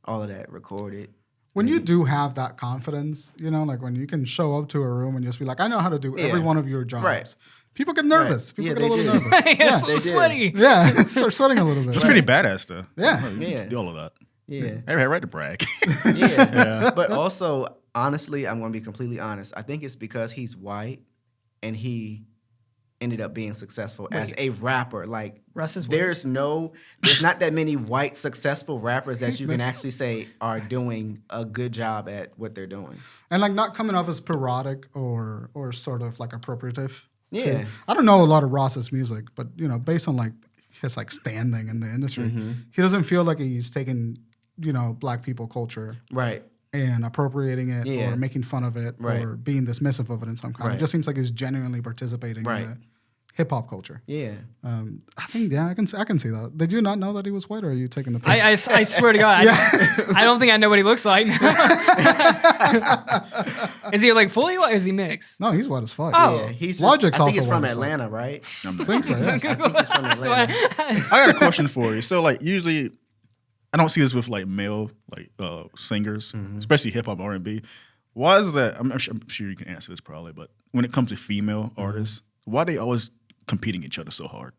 all of that, recorded. When you do have that confidence, like when you can show up to a room and just be like, I know how to do every one of your jobs. Right. People get nervous. Right. People get a little nervous. It's so sweaty. Yeah, start sweating a little bit. It's pretty badass, though. Yeah. You do all of that. Yeah. I had right to brag. Yeah. But also, honestly, I'm going to be completely honest. I think it's because he's white and he ended up being successful as a rapper. Like, Russ is white. there's not that many white successful rappers that you can actually say are doing a good job at what they're doing. And like not coming off as parodic or sort of like appropriative. Yeah. I don't know a lot of Ross's music, but based on like his like standing in the industry, he doesn't feel like he's taking, black people culture. Right. And appropriating it or making fun of it or being dismissive of it in some kind. It just seems like he's genuinely participating in the hip hop culture. Yeah. I think I can see that. Did you not know that he was white, or are you taking the piss? I swear to God, I don't think I know what he looks like. Is he like fully white or is he mixed? No, he's white as fuck. Oh. Yeah, he's Logic's I think also he's from white as fuck. Atlanta, right? I think so, yeah. I think he's from Atlanta. I got a question for you. So, like, usually, I don't see this with like male singers, especially hip hop R&B. Why is that? I'm sure you can answer this probably, but when it comes to female artists, why are they always competing each other so hard?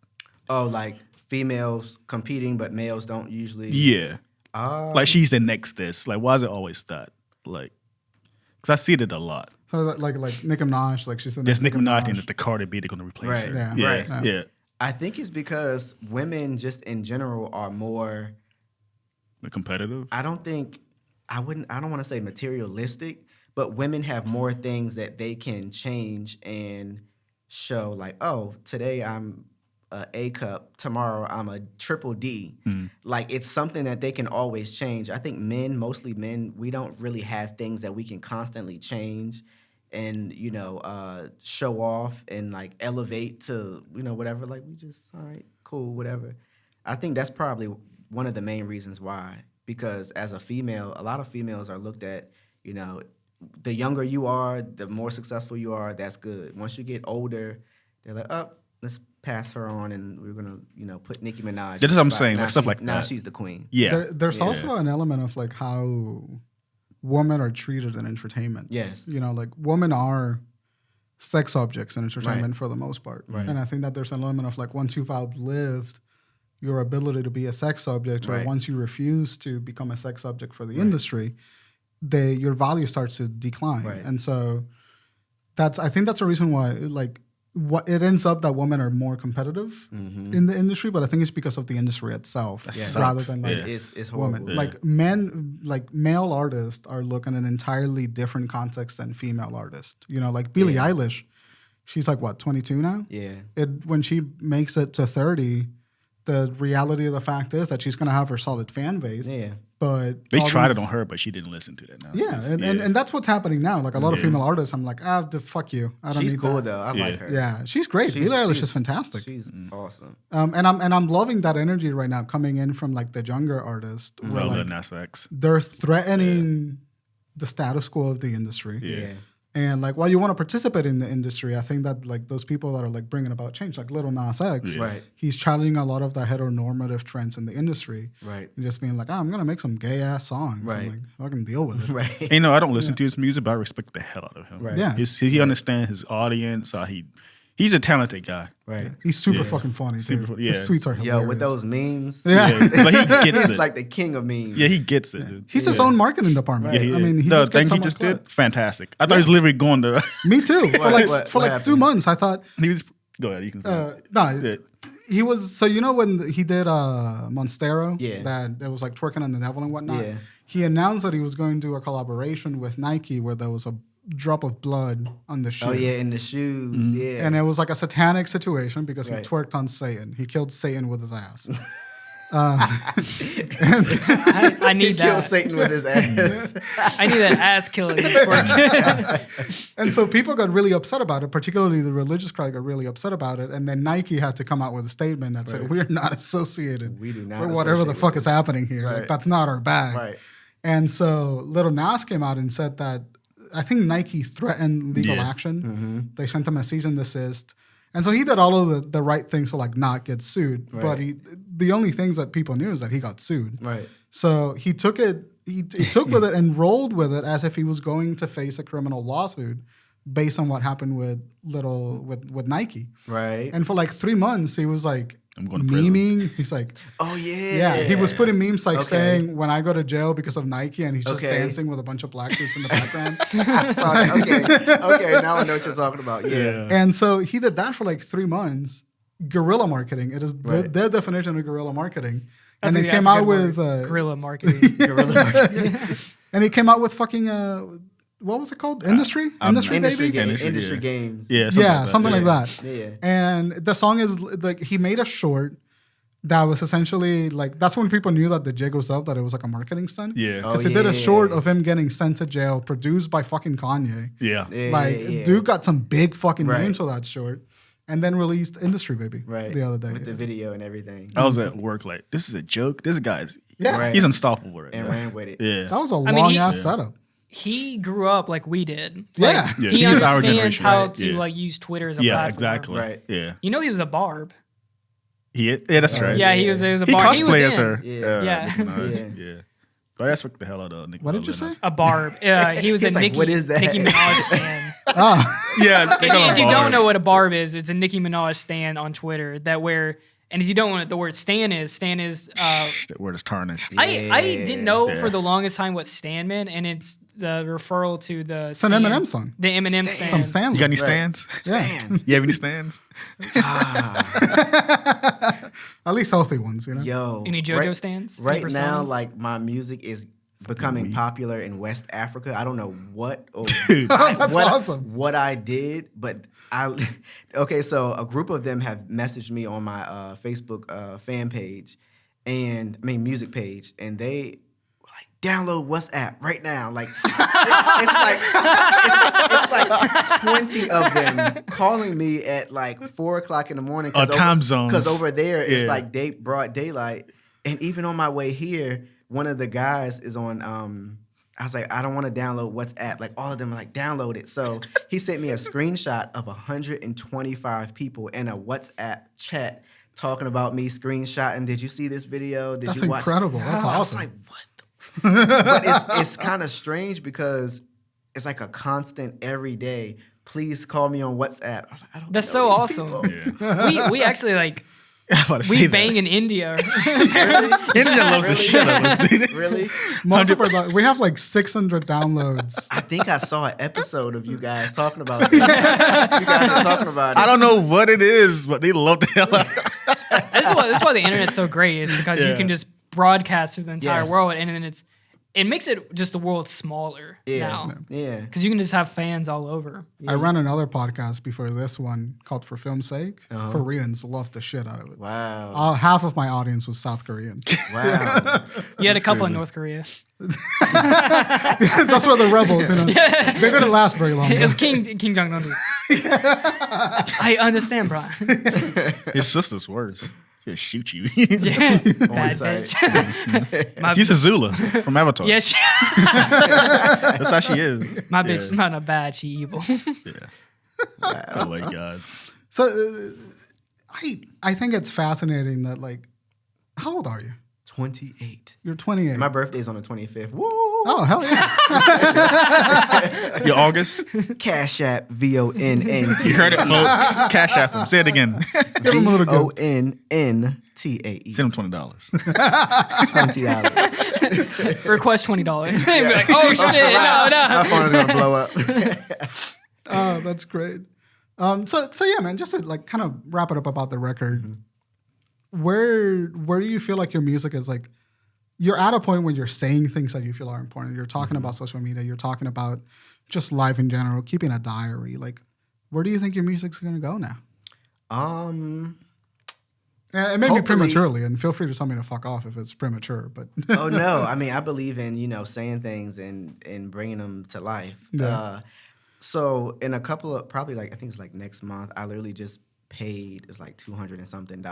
Oh, like females competing, but males don't usually. Yeah. Like she's the next this. Like, why is it always that? Like, because I see it a lot. So like Nicki Minaj, like she's the There's next Nicki Minaj and there's the Cardi B. They're going to replace Right. her. Yeah. Yeah. I think it's because women just in general are more. The competitive. I don't want to say materialistic, but women have more things that they can change and show. Like, oh, today I'm A cup, tomorrow I'm a triple D. Like, it's something that they can always change. I think mostly men, we don't really have things that we can constantly change and, show off and like elevate to, whatever. Like, we just, all right, cool, whatever. I think that's probably one of the main reasons why. Because as a female, a lot of females are looked at, the younger you are, the more successful you are, that's good. Once you get older, they're like, oh, let's pass her on and we're going to, put Nicki Minaj. That's what I'm saying, like stuff like now that. she's the queen. Yeah. There's also an element of like how women are treated in entertainment. Yes. Like women are sex objects in entertainment for the most part. Right. And I think that there's an element of like once you've outlived your ability to be a sex subject or once you refuse to become a sex subject for the industry, your value starts to decline. Right. And so I think that's a reason why like what it ends up that women are more competitive in the industry, but I think it's because of the industry itself rather than like it's horrible. women. Like men, like male artists are looking at an entirely different context than female artists. Like Billie Eilish, she's like what, 22 now? Yeah. When she makes it to 30, the reality of the fact is that she's going to have her solid fan base. Yeah. But they tried it on her, but she didn't listen to that now. Yeah, and that's what's happening now. Like a lot of female artists, I'm like, fuck you. I don't She's need cool that. though. I like her. Yeah, she's great. Billie Eilish is fantastic. She's awesome. And I'm loving that energy right now coming in from like the younger artists. Where, Well, like, Nas X. they're threatening the status quo of the industry. Yeah. And like, while you want to participate in the industry, I think that like those people that are like bringing about change, like Lil Nas X, Right. he's challenging a lot of the heteronormative trends in the industry. Right. And just being like, I'm gonna make some gay ass songs. Right. And like, I can deal with it. Right. And, I don't listen to his music, but I respect the hell out of him. Right. Yeah. He understands his audience. He's a talented guy. Right. He's super Yeah. fucking funny. Super Dude. fu- yeah. His tweets are hilarious. Yo, with those memes. Yeah. But he gets He's it. like the king of memes. Yeah, he gets it. Dude. He's his own marketing department. Yeah, he I mean, is. he The just gets thing so he much just credit. did, fantastic. I thought he was literally going to. Me too. For like What 2 happened? months, I thought He was. Go ahead. You can. no, Yeah. he was. So you know when he did Monstero, Yeah. that it was like twerking on the devil and whatnot. Yeah. He announced that he was going to do a collaboration with Nike where there was a drop of blood on the shoe. Oh yeah, in the shoes. Yeah. And it was like a satanic situation because Right. he twerked on Satan. He killed Satan with his ass. I he need killed that. Satan with his ass. I need that ass killing twerk. And so people got really upset about it, particularly the religious crowd got really upset about it. And then Nike had to come out with a statement that said, we're not associated We do not with whatever the associate fuck with is happening here. Like, Right. that's not our bag. Right. And so Lil Nas came out and said that I think Nike threatened legal Yeah. action. Mm-hmm. They sent him a cease and desist. And so he did all of the right things to like not get sued. But Right. the only things that people knew is that he got sued. Right. So he took it, he took with it and rolled with it as if he was going to face a criminal lawsuit based on what happened with Nike. Right. And for like 3 months, he was like I'm going to prison. memeing. He's like, Oh yeah. yeah, he was putting memes like Okay. saying when I go to jail because of Nike, and he's just Okay. dancing with a bunch of black dudes in the background. I saw that. Okay, now I know what you're talking about. Yeah. And so he did that for like 3 months. Guerrilla marketing. It is Right. their definition of guerrilla marketing. That's And a- they came that's a out good with word. Guerrilla marketing. Guerrilla marketing. and he came out with fucking what was it called? Industry Industry baby. game, Industry, industry yeah. games. Yeah. Something like that. Yeah. And the song is like he made a short that was essentially like that's when people knew that the jig was up, that it was like a marketing stunt. Yeah. Oh, Because he did a short yeah. of him getting sent to jail, produced by fucking Kanye. Yeah. Yeah, Like, yeah, yeah. dude got some big fucking Right. names for that short, and then released Industry Baby Right. the other day. with the video and everything. I was at work like, this is a joke. This guy's, Yeah. Right. he's unstoppable right And now. ran with it. Yeah. That was a mean, long he- ass Yeah. setup. He grew up like we did. Yeah. Like, Yeah, he he's our understands generation, how right? to Yeah. like use Twitter as a Yeah, platform. exactly. Right. Yeah. You know he was a barb. Yeah, that's right. Yeah, he was a He barb. cosplay as in. her. Yeah. Yeah. Nicki Minaj, Yeah. yeah. But I respect the hell out of Nicki What did you Minaj. say? A barb. He was He's a like, Nicki, "What is that?" Nicki Minaj stan. Ah, Yeah. If you don't know what a barb is, it's a Nicki Minaj stan on Twitter that where, and if you don't know what the word stan is That word is tarnished. I didn't know Yeah. for the longest time what stan meant, and it's the referral to the it's an stan, Eminem song. the Eminem stan. Some Stanley. You got any Right. stands? Yeah. You have any stands? At least healthy ones, you know? Yo. Any JoJo right, stands? Right Any now, personas? like my music is becoming popular in West Africa. I don't know what or That's what, awesome. what I did, but okay, so a group of them have messaged me on my Facebook fan page music page, and they were like, download WhatsApp right now. Like it's like 20 of them calling me at like 4:00 in the morning. Time zones. Because over there it's Yeah. like broad daylight. And even on my way here, one of the guys is on I was like, I don't want to download WhatsApp. Like all of them are like, download it. So he sent me a screenshot of 125 people in a WhatsApp chat talking about me screenshotting. Did you see this video? Did That's you watch? incredible. That's I was awesome. like, what the? But it's kind of strange because it's like a constant every day. Please call me on WhatsApp. I was like, I don't That's know so these awesome. people. Yeah. we actually like I'm about to say we that. bang in India. Really? India loves the shit out of us. dude. Really? Most of our, we have like 600 downloads. I think I saw an episode of you guys talking about it. You guys are talking about it. I don't know what it is, but they love the hell out of it. That's why the internet's so great. Is because you Yeah. can just broadcast to the entire Yes. world, and then it makes it just the world smaller now. Yeah. Because you can just have fans all over. I ran another podcast before this one called For Film's Sake. Koreans loved the shit out of it. Wow. Half of my audience was South Korean. Wow. You had a couple in North Korea. That's where the rebels, you know. They didn't last very long. It was King Jong Un. I understand, Brian. His sister's worse. He'll shoot you. Bad side. bitch. She's Azula from Avatar. Yeah, That's how she is. my bitch is not a bad. She evil. Yeah. Oh my god. So I think it's fascinating that like, how old are you? 28. You're 28. My birthday's on the 25th. Woo! Oh hell yeah! You're August. Cash App VONNT. You heard it, folks. Cash App him. Say it again. Give him a little good. VONNTAE. Send him $20. $20. Request $20. They'd be like, oh shit, no. My phone is gonna blow up. Oh, that's great. So yeah, man. Just to like kind of wrap it up about the record. Where do you feel like your music is like? You're at a point when you're saying things that you feel are important. You're talking about social media. You're talking about just life in general, keeping a diary. Like, where do you think your music's going to go now? It may be prematurely, and feel free to tell me to fuck off if it's premature. But Oh no, I mean I believe in saying things and bringing them to life. Yeah. So in a couple of probably like I think it's like next month, I literally just paid it's like $200 and something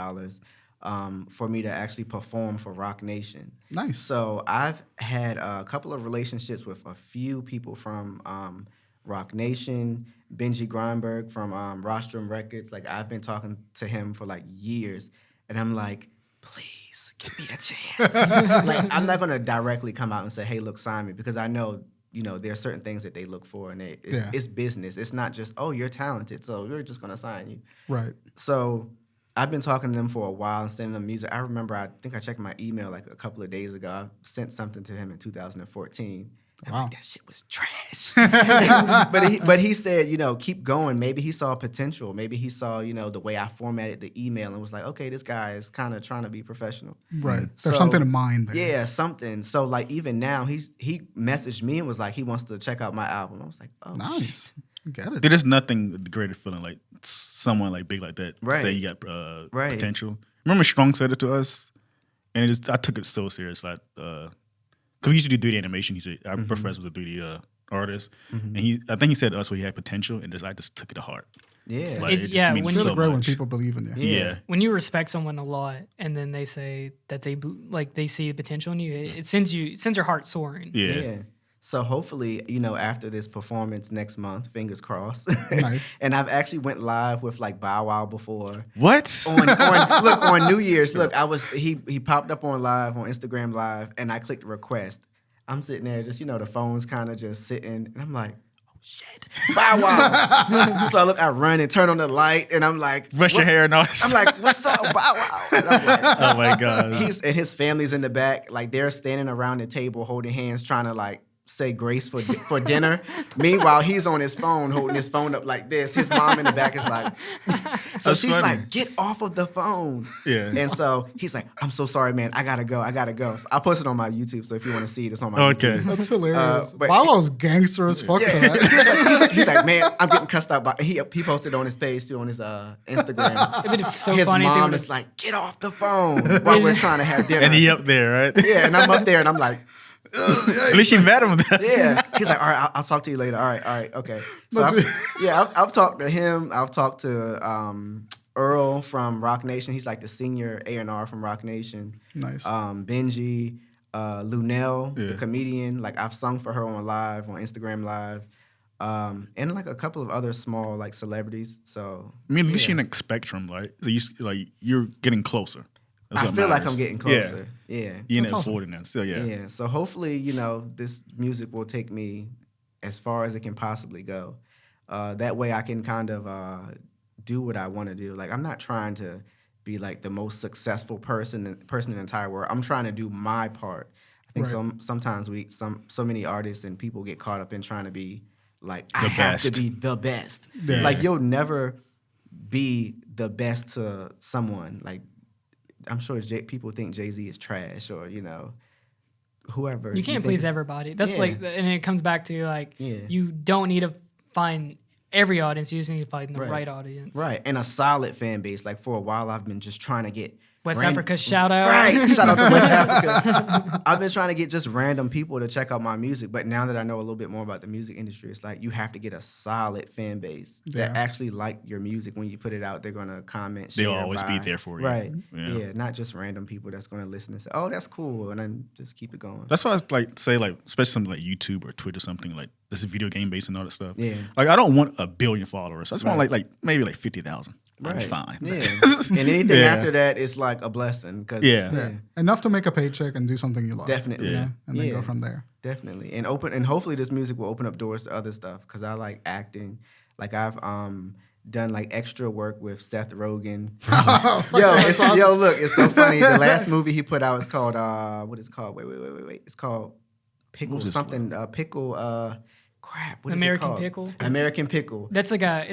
for me to actually perform for Rock Nation. Nice. So I've had a couple of relationships with a few people from Rock Nation, Benji Greinberg from Rostrum Records. Like I've been talking to him for like years, and I'm like, please give me a chance. Like I'm not gonna directly come out and say, hey, look, sign me, because I know there are certain things that they look for, and it's business. It's not just, oh, you're talented, so we're just gonna sign you. Right. So I've been talking to them for a while and sending them music. I remember, I think I checked my email like a couple of days ago. I sent something to him in 2014. I'm Wow. like, that shit was trash. but he said, keep going. Maybe he saw potential. Maybe he saw, the way I formatted the email and was like, okay, this guy is kind of trying to be professional. Right. There's something in mind there. Yeah, something. So like even now, he messaged me and was like, he wants to check out my album. I was like, oh, Nice. shit. Get it. Dude, there's nothing greater feeling like someone like big like that Right. say you got Right. potential. Remember Strong said it to us, and I took it so serious. Like, because we used to do 3D animation. He said our professor was a 3D artist, and I think he said to us where he had potential, and I just took it to heart. Yeah. Like, It's- it yeah, just means when It's so really great when much. people believe in you. Yeah. When you respect someone a lot, and then they say that they see the potential in you, it sends your heart soaring. Yeah. So hopefully, after this performance next month, fingers crossed. Nice. And I've actually went live with like Bow Wow before. What? On New Year's. Look, he popped up on Instagram Live, and I clicked request. I'm sitting there, just the phone's kind of just sitting, and I'm like, oh shit, Bow Wow. So I run and turn on the light, and I'm like, Brush your hair and all. I'm like, what's up, Bow Wow? And I'm like, Oh my god. and his family's in the back, like they're standing around the table holding hands, trying to like say grace for dinner. Meanwhile, he's on his phone, holding his phone up like this. His mom in the back is like, so That's she's funny. like, get off of the phone. Yeah. And so he's like, I'm so sorry, man. I gotta go. So I'll post it on my YouTube. So if you want to see it, it's on my Okay. YouTube. That's hilarious. but- Bow Wow's gangster as fuck. Yeah. For that. he's like, man, I'm getting cussed out by. He posted on his page too, on his Instagram. It'd be so His funny if they mom would've- is like, get off the phone while we're trying to have dinner. And he up there, right? Yeah, and I'm up there, and I'm like, At least you met him. yeah. He's like, all right, I'll talk to you later. All right, okay. So Must I've talked to him. I've talked to Earl from Rock Nation. He's like the senior A&R from Rock Nation. Nice. Benji, Lunel, Yeah. the comedian. Like I've sung for her on Instagram Live. And like a couple of other small like celebrities. So I mean, at least yeah. you're in a spectrum, right? So you're getting closer. That's I what feel like matters. I'm getting closer. Yeah. You're in That's that awesome. 40 now. Still, yeah. Yeah. So hopefully, this music will take me as far as it can possibly go. That way I can kind of do what I want to do. Like I'm not trying to be like the most successful person in the entire world. I'm trying to do my part. I think Right. sometimes so many artists and people get caught up in trying to be like I The have to best. be the best. Yeah. Like you'll never be the best to someone. Like I'm sure people think Jay-Z is trash or whoever. You can't think please is- everybody. That's Yeah. like, and it comes back to like, Yeah. you don't need to find every audience. You just need to find the Right. right audience. Right, and a solid fan base. Like for a while, I've been just trying to get West Africa shout out. Right. Shout out to West Africa. I've been trying to get just random people to check out my music, but now that I know a little bit more about the music industry, it's like you have to get a solid fan base that actually like your music. When you put it out, they're going to comment, share, They'll always be there for you. Right. Yeah. Not just random people that's going to listen and say, oh, that's cool, and then just keep it going. That's why I like say like, especially something like YouTube or Twitter, something like this is video game based and all that stuff. Yeah. Like I don't want 1 billion followers. I just want like maybe like 50,000. Right. That's fine. Yeah. And anything after that is like a blessing. Yeah. Enough to make a paycheck and do something you love. Definitely. You know? And then go from there. Definitely. And hopefully this music will open up doors to other stuff because I like acting. Like I've done like extra work with Seth Rogen. Yo, look, it's so funny. The last movie he put out is called what is it called? Wait. It's called Pickle something. Crap. What is it called? Pickle. American Pickle. It's like a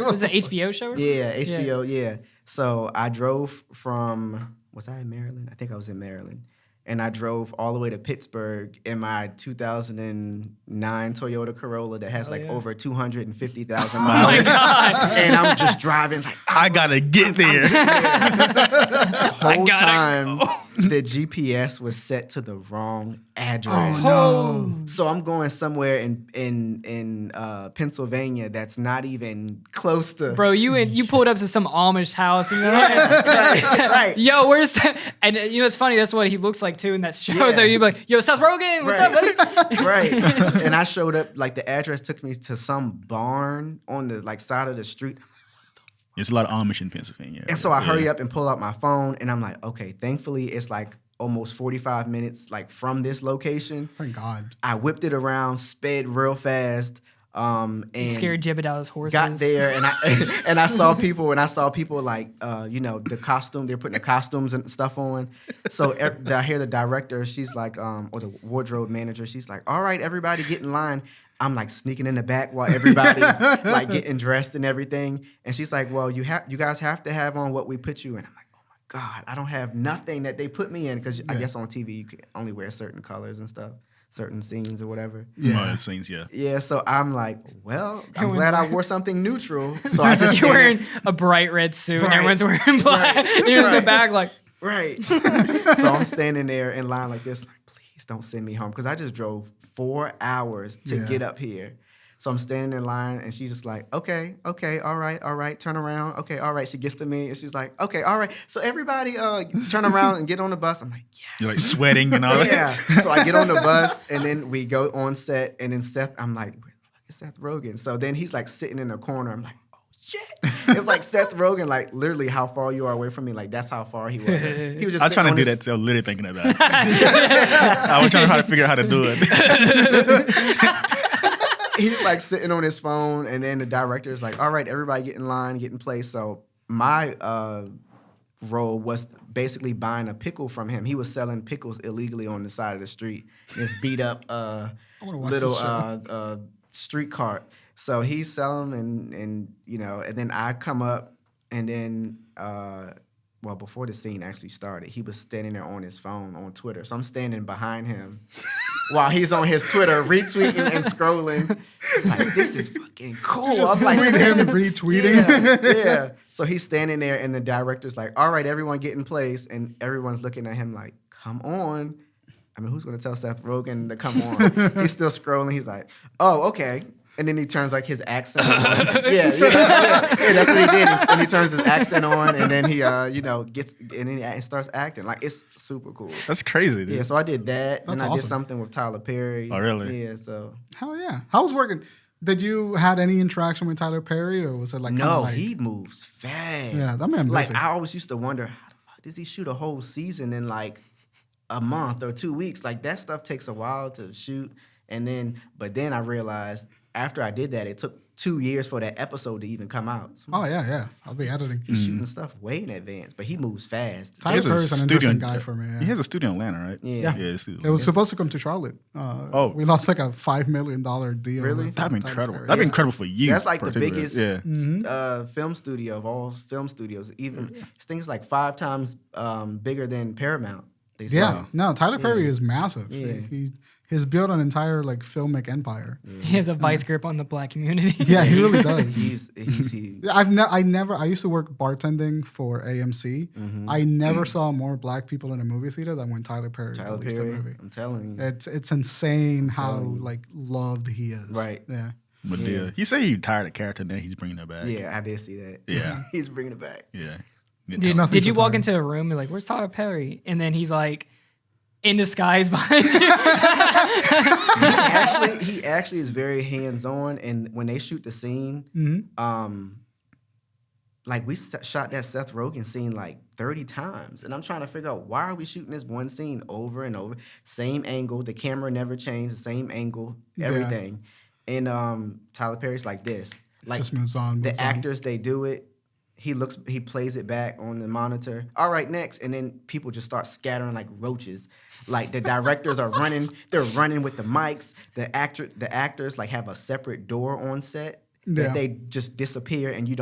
was it an HBO show? Yeah, HBO. Yeah. So I drove from. Was I in Maryland? I think I was in Maryland. And I drove all the way to Pittsburgh in my 2009 Toyota Corolla that has over 250,000 miles. Oh my God. And I'm just driving like, I gotta get there. the whole time the GPS was set to the wrong address. Oh, no. So I'm going somewhere in Pennsylvania that's not even close to. Bro, you pulled up to some Amish house and you're like, right. yo, where's that? And you know, it's funny. That's what he looks like too in that show. Yeah. So you'd be like, yo, Seth Rogen, what's up, buddy? Right. And I showed up, like the address took me to some barn on the like side of the street. There's a lot of Amish in Pennsylvania. And so I hurry up and pull out my phone and I'm like, okay, thankfully it's like almost 45 minutes like from this location. Thank God. I whipped it around, sped real fast. And Scared Jebediah's horses. got there and I saw people like the costume, they're putting the costumes and stuff on. So I hear the director, she's like or the wardrobe manager, she's like, all right, everybody get in line. I'm like sneaking in the back while everybody's like getting dressed and everything. And she's like, well, you guys have to have on what we put you in. I'm like, oh my God, I don't have nothing that they put me in because I guess on TV you can only wear certain colors and stuff. Certain scenes or whatever. Scenes, yeah. Yeah, so I'm like, well, I'm glad I wore something neutral. So I just You're wearing a bright red suit and everyone's wearing black. And you're in the back like. Right. So I'm standing there in line like this, like, please don't send me home. Because I just drove 4 hours to get up here. So I'm standing in line and she's just like, okay, all right, turn around. Okay, all right. She gets to me and she's like, okay, all right. So everybody turn around and get on the bus. I'm like, yes. You're like sweating and all that. Yeah. So I get on the bus and then we go on set and then Seth, I'm like, where the fuck is Seth Rogen? So then he's like sitting in a corner. I'm like, oh shit. It's like Seth Rogen, like literally how far you are away from me. Like that's how far he was. He was just I was trying to do that too. I was literally thinking of that. I was trying to figure out how to do it. He's like sitting on his phone, and then the director is like, all right, everybody get in line, get in place. So my role was basically buying a pickle from him. He was selling pickles illegally on the side of the street. This beat up little street cart. So he's selling and then I come up and then before the scene actually started, he was standing there on his phone on Twitter. So I'm standing behind him while he's on his Twitter retweeting and scrolling. Like, this is fucking cool. Just I'm like, tweeting him and retweeting. Yeah. So he's standing there and the director's like, all right, everyone get in place. And everyone's looking at him like, come on. I mean, who's going to tell Seth Rogen to come on? He's still scrolling. He's like, oh, okay. And then he turns like his accent on. Yeah, that's what he did. And he turns his accent on, and then he, gets and then he starts acting like it's super cool. That's crazy, dude. Yeah, so I did that, and I did awesome. something with Tyler Perry. Oh, really? Yeah, so. Hell yeah! How was working? Did you had any interaction with Tyler Perry, or was it like no? Like, he moves fast. Yeah, that man. Like busy. I always used to wonder, how the fuck does he shoot a whole season in like a month or 2 weeks? Like that stuff takes a while to shoot, but then I realized. After I did that, it took 2 years for that episode to even come out. So I'll be editing. he's shooting stuff way in advance, but he moves fast. Tyler Perry's an interesting guy for me. Yeah. He has a studio in Atlanta, right? Yeah. It was supposed to come to Charlotte. We lost like a $5 million deal. Really? with That'd be Tyler incredible. Perry. That'd be incredible for you. That's like the biggest Yeah. film studio of all film studios. Even this thing's like 5 times bigger than Paramount. They say. Yeah, no, Tyler Perry is massive. Yeah. He's built an entire like filmic empire. He has a vice grip on the black community. Yeah, he really does. He I used to work bartending for AMC. Mm-hmm. I never saw more black people in a movie theater than when Tyler Perry released a movie. I'm telling you. It's insane how like loved he is. Right. Yeah. But yeah, he said he tired of character, and then he's bringing it back. Yeah, I did see that. Yeah. He's bringing it back. Yeah. Did you walk into a room and be like, where's Tyler Perry? And then he's like in disguise behind you. He actually is very hands-on, and when they shoot the scene, like we shot that Seth Rogen scene like 30 times, and I'm trying to figure out why are we shooting this one scene over and over, same angle, the camera never changed, the same angle, everything. And Tyler Perry's like this, like just moves on. the actors, they do it. He plays it back on the monitor. All right, next. And then people just start scattering like roaches. Like the directors are running, they're running with the mics. The actors like have a separate door on set that they just disappear, and you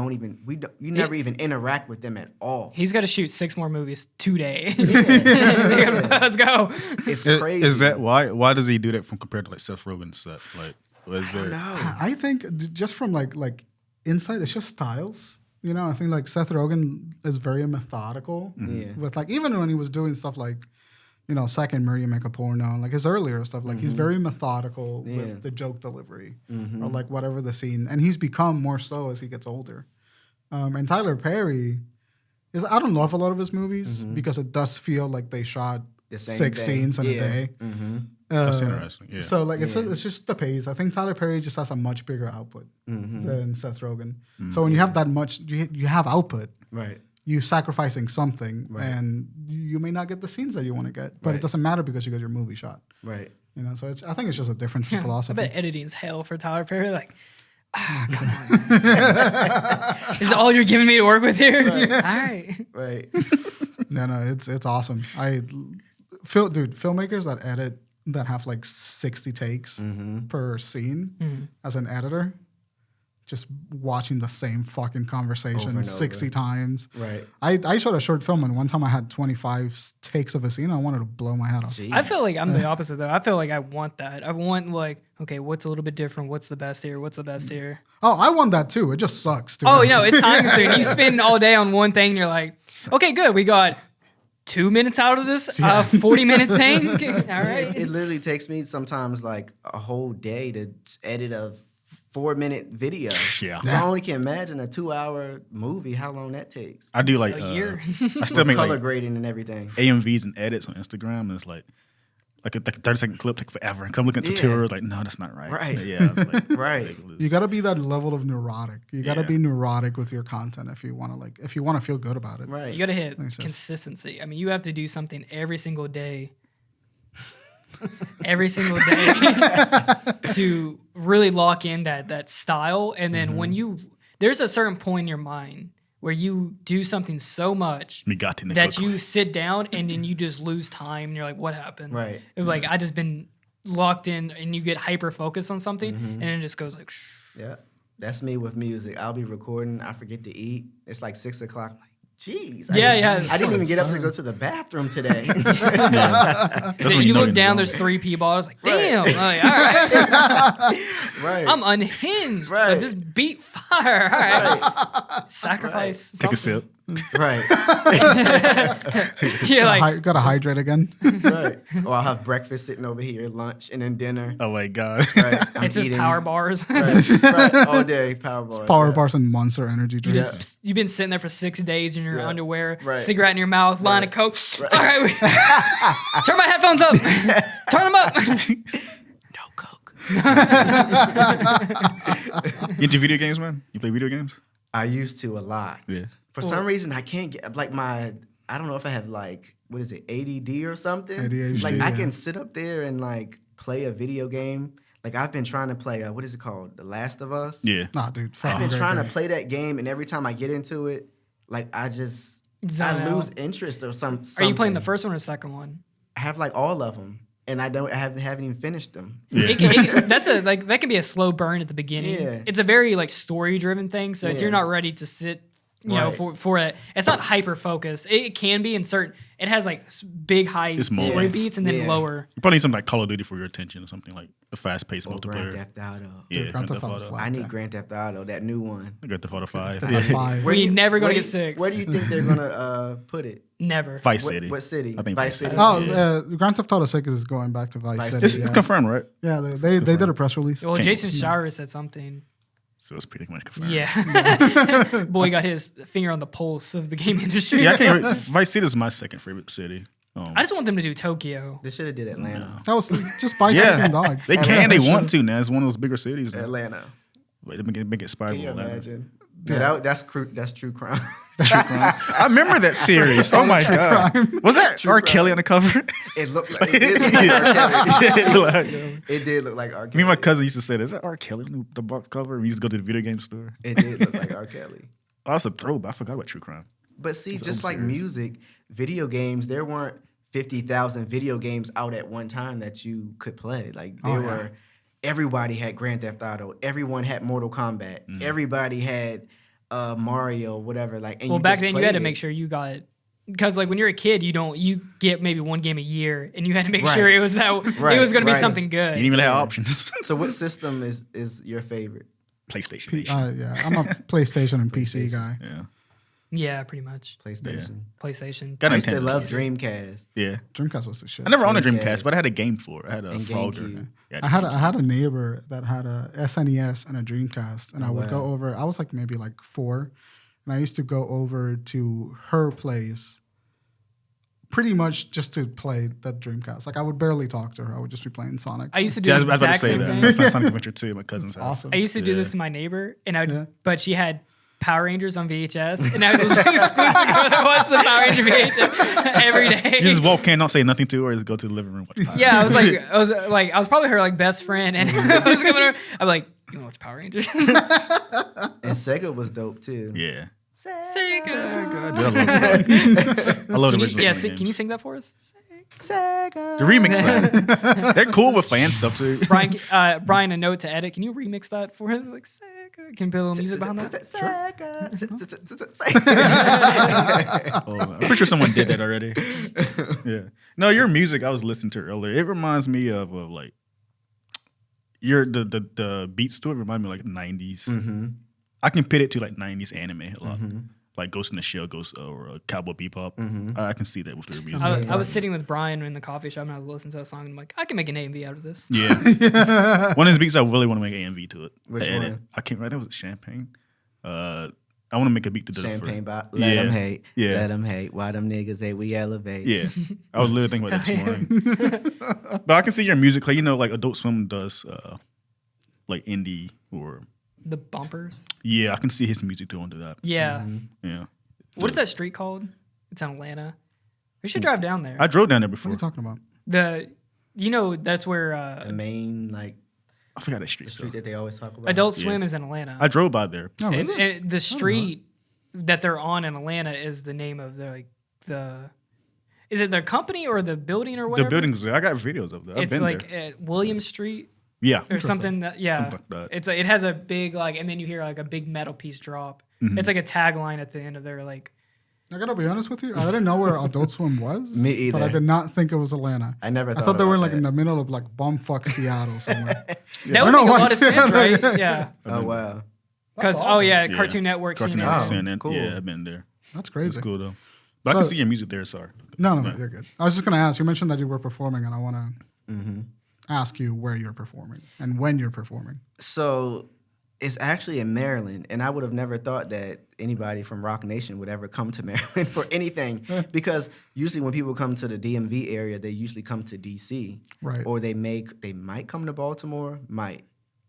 never even interact with them at all. He's got to shoot 6 more movies today. Let's go. It's crazy. Is that why? Why does he do that from compared to like Seth Rogen's set? Like, was there? I think just from like inside, it's just styles. You know, I think like Seth Rogen is very methodical with like even when he was doing stuff like, you know, Second Murray Make a Porno, like his earlier stuff, like he's very methodical with the joke delivery or like whatever the scene, and he's become more so as he gets older. And Tyler Perry I don't love a lot of his movies because it does feel like they shot The same 6 scenes in a day. That's interesting. Yeah. So like it's just the pace. I think Tyler Perry just has a much bigger output than Seth Rogen. So when you have that much, you have output. Right. You're sacrificing something, and you may not get the scenes that you want to get, but it doesn't matter because you got your movie shot. Right. You know, so I think it's just a difference in I philosophy. bet editing's hell for Tyler Perry. Like, come on. Is it all you're giving me to work with here? All right. Right. No, it's awesome. Filmmakers that edit that have like 60 takes per scene as an editor, just watching the same fucking conversation Over and 60 over. times. Right. I shot a short film, and one time I had 25 takes of a scene. I wanted to blow my head off. Jeez. I feel like I'm the opposite though. I feel like I want that. I want like, okay, what's a little bit different? What's the best here? What's the best here? Oh, I want that too. It just sucks. Too. Oh, you know, it's time consuming. You spend all day on one thing and you're like, okay, good. We got 2 minutes out of this 40-minute thing. All right. It literally takes me sometimes like a whole day to edit a 4-minute video. Yeah. So I only can imagine a 2-hour movie, how long that takes. I do like A year. I still make Color like grading and everything. AMVs and edits on Instagram, and it's like a 30-second clip take forever. And I'm looking at tutorials, like, no, that's not right. Right. Yeah. Like, Right. ridiculous. You got to be that level of neurotic. You got to Yeah. be neurotic with your content if you want to feel good about it. Right. You got to hit Makes sense. consistency. I mean, you have to do something every single day. Every single day to really lock in that style. And then when there's a certain point in your mind where you do something so much that you sit down and then you just lose time and you're like, what happened? Right. Like I just been locked in, and you get hyper focused on something and it just goes like, shh. Yeah. That's me with music. I'll be recording. I forget to eat. It's like 6 o'clock. I'm like, jeez. I didn't even get up to go to the bathroom today. Then you look down, there's 3 pee bottles. Like, damn. I'm like, all right. Right. I'm unhinged. Right. Like, this beat fire. All right. Sacrifice. Take a something. sip. Right. Yeah, like Gotta hydrate again. Right. Or I'll have breakfast sitting over here, lunch, and then dinner. Oh my God. Right. I'm it's just eating. power bars. Right. All day, power bars. Power yeah. bars and Monster energy drinks. You've been sitting there for 6 days in your Yeah. underwear, Right. cigarette in your mouth, line of coke. Right. All right, turn my headphones up. Turn them up. No coke. You into video games, man? You play video games? I used to a lot. Yeah. For some reason, I can't get like I don't know if I have like, what is it, ADD or something? ADHD, Like I yeah. can sit up there and like play a video game. Like I've been trying to play, what is it called? The Last of Us? Yeah. Nah, dude. I've fucking been great trying game. to play that game, and every time I get into it, like I lose interest or something. Are you playing the first one or the second one? I have like all of them, and I haven't even finished them. That can be a slow burn at the beginning. Yeah. It's a very like story driven thing. So if Yeah. you're not ready to sit you know, Right. for it. It's not hyper focused. It can be in certain. It has like big high It's story moments. beats and then Yeah. lower. You probably need something like Call of Duty for your attention or something like a fast-paced Or Grand multiplayer. Theft Auto. Yeah, Dude, Grand Theft Auto's Auto. like I need that. Grand Theft Auto, that new one. Grand Theft Auto 5. Grand Yeah. Theft 5. Where you never gonna where get you- 6. Where do you think they're gonna put it? Never. Vice What- City. What city? I think Vice City. Oh, Yeah. Grand Theft Auto 6 is going back to Vice Vice City. It's yeah. confirmed, right? Yeah, they did a press release. Well, Can't- Jason Schreier said something. So it's pretty much confirmed. Yeah. Boy got his finger on the pulse of the game industry. Yeah, I can't. Vice City is my second favorite city. I just want them to do Tokyo. They should have did Atlanta. That was just by yeah, dogs. they can. They want to now. It's one of those bigger cities. Now. Atlanta. Like, they make it spiral. Can you Atlanta. imagine? Yeah. Yeah, that's true crime. I remember that series. Oh my god, was that True R. crime. Kelly on the cover? It looked like it did look like R. Kelly. Like, It did look like R. me Kelly. and my cousin used to say, "Is that R. Kelly on the box cover?" We used to go to the video game store. It did look like R. Kelly. Oh, that's a throwback. I forgot about True Crime. But see, It's just old like series. music, video games, there weren't 50,000 video games out at one time that you could play. Like there were, everybody had Grand Theft Auto, everyone had Mortal Kombat, everybody had Mario, whatever. Like, and Well, you back just then you had to played make it. sure you got it. Because like when you're a kid, you get maybe one game a year, and you had to make Right. sure it was it Right, was going to be right. something You good. didn't even have options. So, what system is your favorite? PlayStation. Yeah, I'm a PlayStation and PC guy. Yeah. Yeah, pretty much. PlayStation. PlayStation. Got I used to Nintendo. love Dreamcast. Yeah. Dreamcast was the shit. I never owned a Dreamcast. Dreamcast, but I had a game for it. I had a And Frogger. GameCube. Yeah, I had a neighbor that had a SNES and a Dreamcast, and I would go wow. over. I was like maybe like 4, and I used to go over to her place, pretty much just to play the Dreamcast. Like I would barely talk to her. I would just be playing Sonic. I used to do Yeah, I the was about to exact say same that. thing. That's my Sonic Adventure 2 at my cousin's It's house. awesome. I used to do Yeah. this to my neighbor, and Yeah. but she had Power Rangers on VHS, and I would just exclusively go there watch the Power Ranger VHS every day. You just walk in, not say nothing to her, or just go to the living room. Watch Power Yeah, Rangers. I was probably her like best friend, and I was coming over. I'm like, you want to watch Power Rangers? And Sega was dope too. Yeah. Sega. I love Sonic. I love the Can you, original yeah, Sonic can you games. sing that for us? Sega. The remix, man. They're cool with fan stuff too. Brian, a note to edit. Can you remix that for us? Like Sega. Can you put a little music behind that? Oh, I'm pretty sure someone did that already. Yeah. No, your music I was listening to earlier. It reminds me of like the beats to it remind me of like 90s. Mm-hmm. I can pit it to like 90s anime a lot. Like Ghost in the Shell, or Cowboy Bebop. I can see that with their music. I was sitting with Brian in the coffee shop and I was listening to a song and I'm like, I can make an AMV out of this. Yeah. One of his beats I really want to make an AMV to it. Which The edit. one? I can't remember. That was Champagne. I want to make a beat to the Champagne for- bot. Let them hate. Yeah. Let them hate. Why them niggas hate? We elevate. Yeah, I was literally thinking about that this morning. But I can see your music, like like Adult Swim does, like indie or The bumpers. yeah, I can see his music doing to that. Yeah. Yeah, What is that street called? It's in Atlanta. We should drive down there. I drove down there What are before. you talking about? That's where The main I forgot that street. the street So. that they always talk about. Adult Swim is in Atlanta. I drove by there. No, is it? The street that they're on in Atlanta is the name of is it their company or the building or whatever? The buildings there. I got videos of that. I've It's been like there. William Street Yeah, or something. Yeah, Something like that. it has a big and then you hear like a big metal piece drop. Mm-hmm. It's like a tagline at the end of their I gotta be honest with you. I didn't know where Adult Swim was. Me But I either. did not think it was Atlanta. I never I thought thought they were about like in that. the middle of like bumfuck Seattle somewhere. That I would know make a why lot of I said sense, that. right? Yeah, Oh wow. because awesome. Yeah. Cartoon Network, Cartoon CNN. Network, Oh, CNN. cool. Yeah, I've been there. That's It's crazy. cool though. But I can So- see your music there. Sorry. No, you're good. I was just gonna ask. You mentioned that you were performing, and I want to ask you where you're performing and when you're performing. So it's actually in Maryland, and I would have never thought that anybody from Rock Nation would ever come to Maryland for anything, because usually when people come to the DMV area, they usually come to DC, Right. or they might come to Baltimore,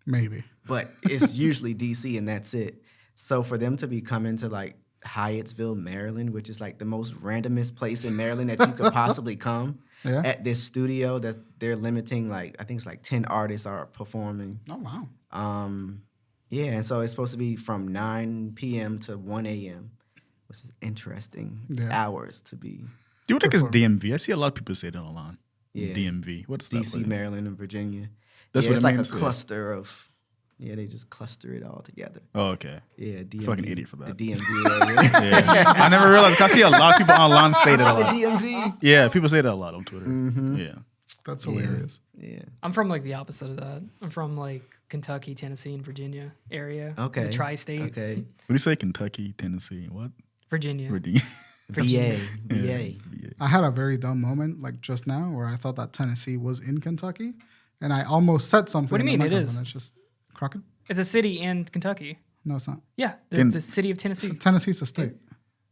Maybe. but it's usually DC, and that's it. So for them to be coming to like Hyattsville, Maryland, which is like the most randomest place in Maryland that you could possibly come, Yeah. at this studio that they're limiting, like I think it's like 10 artists are performing. Oh wow. Yeah, and so it's supposed to be from 9 p.m. to 1 a.m., which is interesting hours to be. Do you think it's DMV? I see a lot of people say that online. Yeah. DMV. What's that? DC, Maryland, and Virginia. That's Yeah, what it's it like means? a cluster of Yeah, they just cluster it all together. Oh, okay. Yeah, DMV. Fucking idiot for that. The DMV area. Yeah. I never realized. I see a lot of people online say that a the lot. DMV. Yeah, people say that a lot on Twitter. Yeah. That's hilarious. Yeah. I'm from like the opposite of that. I'm from like Kentucky, Tennessee, and Virginia area. Okay. The tri-state. Okay. What do you say? Kentucky, Tennessee, what? Virginia. Virginia. VA. Yeah. I had a very dumb moment like just now where I thought that Tennessee was in Kentucky, and I almost said something. What do you in the mean it microphone. is? It's just Crockett. It's a city in Kentucky. No, it's not. Yeah, Then- the city of Tennessee. Tennessee's a state.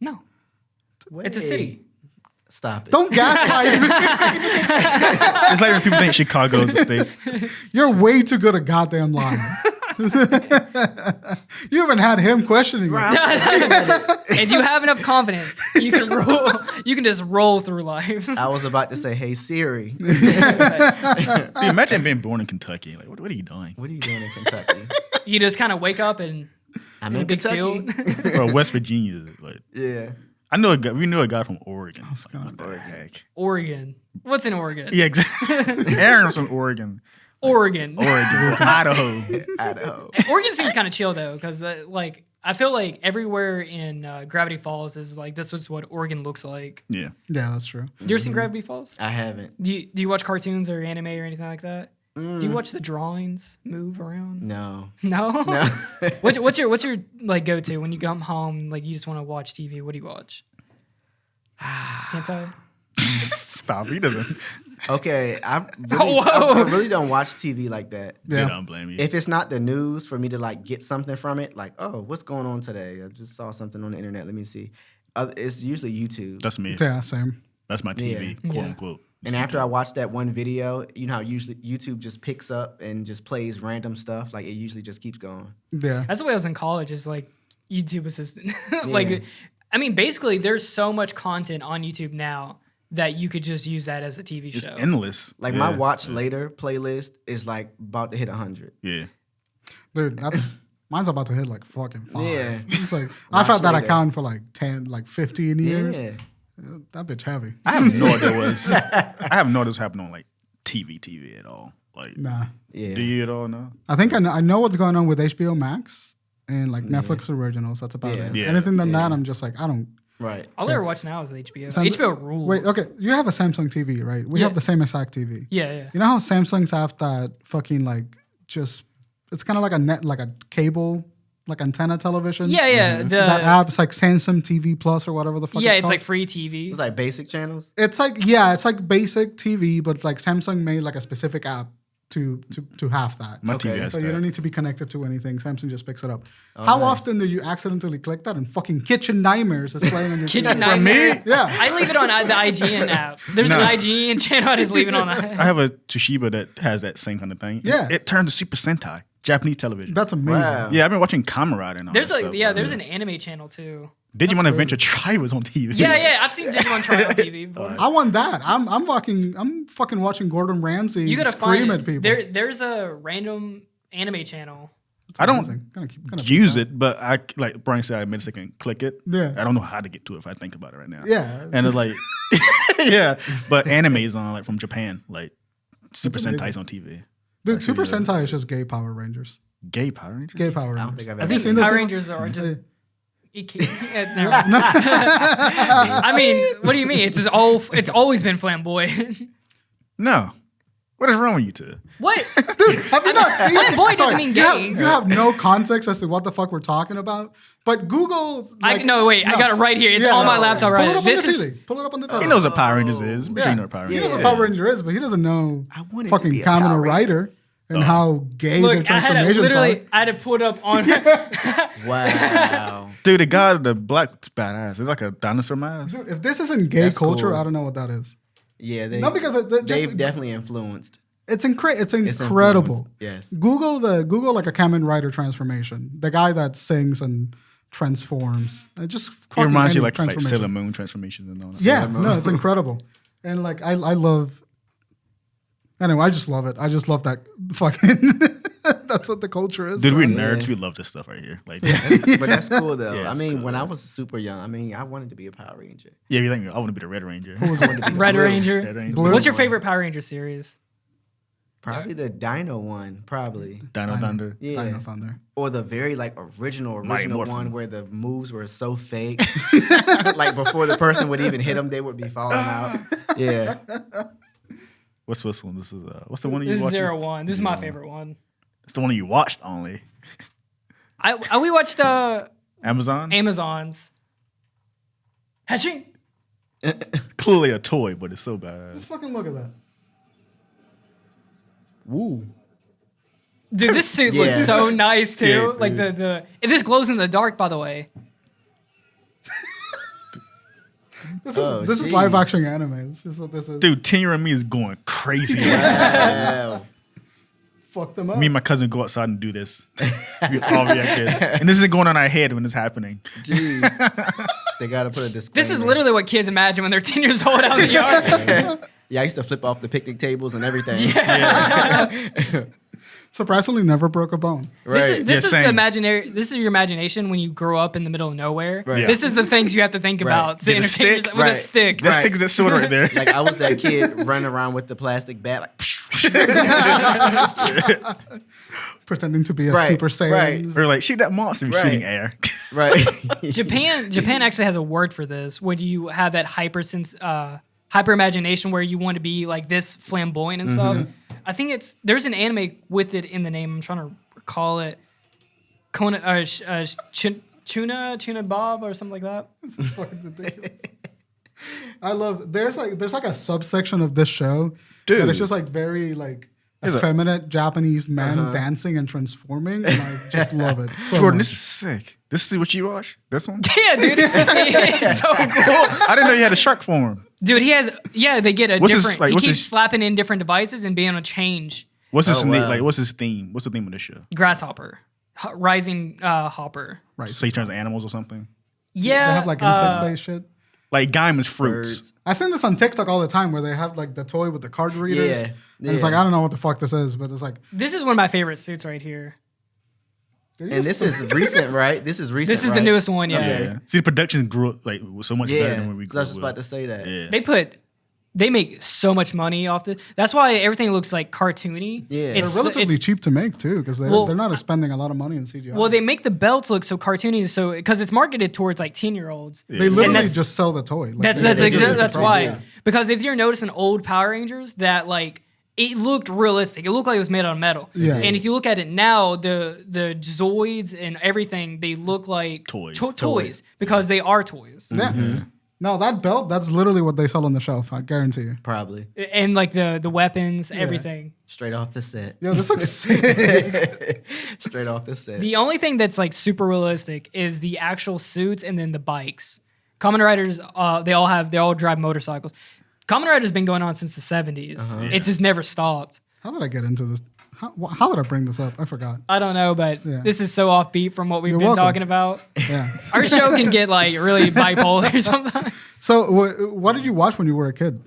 No, it's a city. Stop it. Don't gaslight me. It's like when people think Chicago is a state. You're way too good at goddamn lying. You haven't had him questioning you. If you have enough confidence, you can roll. You can just roll through life. I was about to say, hey Siri, Dude, imagine being born in Kentucky. Like, what are you doing? what are you doing in Kentucky? You just kind of wake up and I'm in a in big Kentucky. field. Or West Virginia. Like, Yeah. I know a guy. We knew a guy from Oregon. Like, what the heck? Oregon. What's in Oregon? Yeah, exactly. Aaron's from Oregon. Oregon. Idaho. Idaho. Oregon seems kind of chill though, because like I feel like everywhere in Gravity Falls is like this is what Oregon looks like. Yeah. Yeah, that's true. You ever seen Gravity Falls? I haven't. Do you watch cartoons or anime or anything like that? Do you watch the drawings move around? No. No. No. What's your like go to when you come home? Like you just want to watch TV. What do you watch? Hentai. Stop. He doesn't. Okay. I Whoa. really don't watch TV like that. Yeah. Yeah. Don't blame you. If it's not the news for me to like get something from it, like, oh, what's going on today? I just saw something on the internet. Let me see. It's usually YouTube. That's me. Yeah, same. That's my TV, Yeah. quote Yeah. unquote. And after I watch that one video, you know how usually YouTube just picks up and just plays random stuff. Like it usually just keeps going. Yeah. That's the way I was in college. Is like YouTube assistant. Yeah. Like, I mean, basically, there's so much content on YouTube now that you could just use that as a TV It's show. endless. Like my watch later playlist is like about to hit 100. Yeah. Dude, that's mine's about to hit like fucking 5. Yeah. It's like I've had that later. account for like 10, like 15 years. Yeah. That bitch heavy. I have no idea I have no idea what's happening on like TV at all. Like, Nah. Yeah. do you at all know? I think I know what's going on with HBO Max and like Netflix originals. That's about Yeah. it. Yeah. Anything than that, I'm just like, I don't. Right. All I ever watch now is HBO. Sam- HBO rules. Wait, okay. You have a Samsung TV, right? We Yeah. have the same exact TV. Yeah, yeah. You know how Samsungs have that fucking like just, it's kind of like a cable, like antenna television. Yeah, yeah. That app's like Samsung TV Plus or whatever the fuck Yeah, it's it's called. like free TV. It's like basic channels. It's like basic TV, but like Samsung made like a specific app to have that. My Okay. TV has So that. you don't need to be connected to anything. Samsung just picks it up. How nice. often do you accidentally click that and fucking Kitchen Nightmares is playing on your Kitchen TV? Nightmare. Yeah. I leave it on the IGN app. There's No. an IGN channel. I just leave it on I that. have a Toshiba that has that same kind of thing. Yeah. It turned to Super Sentai, Japanese television. That's amazing. Wow. Yeah, I've been watching Kamen Rider and all There's that like stuff. there's an anime channel too. Digimon Adventure Tri was on TV. Yeah, I've seen Digimon try on TV before. I want that. I'm fucking watching Gordon Ramsay You gotta scream find at people. There's a random anime channel. I don't Amazing. Gonna use beat it, but I like Bryan said, I made a second click it. Yeah. I don't know how to get to it if I think about it right now. that. Yeah. And it's like, yeah, but anime is on like from Japan, like Super That's amazing. Sentai's on TV. Dude, That's Super really good. Sentai is just gay Power Rangers. Gay Power Rangers. Gay Power I Rangers. don't think I've I ever think seen seen those Power people? Rangers are just. Never mind. I mean, what do you mean? It's always been flamboyant. No. What is wrong with you two? What? Dude, have you not seen Flamboyant doesn't Sorry, mean you have- gay. You have no context as to what the fuck we're talking about. But Google. I got it right here. It's on my laptop Pull right it now. up This on the is TV. Pull it up on the TV. He knows what Power Rangers is. I'm sure you know what Power He Rangers knows is. what Power Ranger is, but he doesn't know I wanted to fucking be a Kamen Power Rider and how gay their look. I had to transformations are. I had to put up on. Wow. Dude, the guy with the black badass. It's like a dinosaur mask. Dude, if this isn't gay That's culture, cool. I don't know what that is. Yeah, No, because they've definitely influenced. it's It's incredible. influenced, Yes. Google like a Kamen Rider transformation. The guy that sings and transforms. It just He reminds you like transformation. Sailor Moon transformations and all that. Yeah, no, it's incredible. And like I love. Anyway, I just love it. I just love that fucking. That's what the culture is. Dude, we're Yeah. nerds. We love this stuff right here. Like, But that's cool though. Yeah, I it's mean, cool. when I was super young, I wanted to be a Power Ranger. yeah, you think I want to be the Red Ranger. I wanted to be Red blue. Ranger. Red Ranger. Blue. What's your favorite Power Ranger series? Probably the Dino one. Probably. Dino Thunder. Yeah. Dino Thunder. Or the very like original Mighty Morphin. one where the moves were so fake. Like before the person would even hit them, they would be falling out. Yeah. What's this one? This is what's the one you This is watched? 01. This is my favorite one. It's the one you watched only. We watched Amazon's? Hatching. Clearly a toy, but it's so bad. Just fucking look at that. Woo. Dude, this suit Yeah. looks so nice too. Yeah, like the this glows in the dark, by the way. This is geez. live action anime. This is what this is. Dude, 10-year-old me is going crazy. Wow. Fuck them up. Me and my cousin go outside and do this. We all react kids. And this isn't going on our head when it's happening. Jeez. They gotta put a disclaimer. This is literally what kids imagine when they're 10 years old out in the yard. Yeah, I used to flip off the picnic tables and everything. Surprisingly, never broke a bone. Right. This is the same. imaginary. This is your imagination when you grow up in the middle of nowhere. Right. This is the things you have to think about to Get a entertain stick. yourself with a Right. stick. That stick is that sword right there. Like I was that kid running around with the plastic bat, like Pretending to be a Right, Super Saiyan. Or like, shoot that monster, Right. shooting air. right. Japan actually has a word for this when you have that hyper imagination where you want to be like this flamboyant and stuff. I think there's an anime with it in the name. I'm trying to recall it. Tuna Bob or something like that. It's fucking ridiculous. I love. There's like a subsection of this show, Dude. that it's just like very like There's a- effeminate Japanese men dancing and transforming, and I just love it. So Jordan, much. this is sick. This is what you watch? This one? Yeah, dude. It's so cool. I didn't know you had a shark form. Dude, they get a What's his, different. like, He what's keeps his- slapping in different devices and being able to change. What's his Oh, name? wow. Like, what's his theme? What's the theme of this show? Grasshopper. Rising hopper. right. So he turns animals or something? Yeah. They have like insect-based shit. Like Gaiman's fruits. Birds. I've seen this on TikTok all the time where they have like the toy with the card readers. Yeah, And it's like, I don't know what the fuck this is, but it's like. This is one of my favorite suits right here. And this is recent, right? This is recent. This is the right? newest one, yeah. Okay. Yeah. See, the production grew up like was so much better Yeah. than when we So grew I up. was just about to say that. Yeah. They make so much money off this. That's why everything looks like cartoony. Yeah. They're relatively cheap to make too, because they're Well, not spending a lot of money in CGI. Well, they make the belts look so cartoony, so because it's marketed towards like 10-year-olds. they literally that's- just sell the toy. Like, That's they just use the that's promo. why. Yeah. Because if you're noticing old Power Rangers, that like it looked realistic. It looked like it was made out of metal. Yeah. And if you look at it now, the Zoids and everything, they look like Toys. toys because they are toys. Yeah. No, that belt, that's literally what they sell on the shelf. I guarantee you. Probably And like the weapons, everything. straight off the set. Yo, this looks sick. Straight off the set. The only thing that's like super realistic is the actual suits and then the bikes. Kamen Riders, they all drive motorcycles. Kamen Rider's been going on since the 70s. It just never stopped. How did I get into this? How did I bring this up? I forgot. I don't know, but Yeah. this is so offbeat from what we've You're been welcome. talking about. Yeah. Our show can get like really bipolar sometimes. So, what did you watch when you were a kid?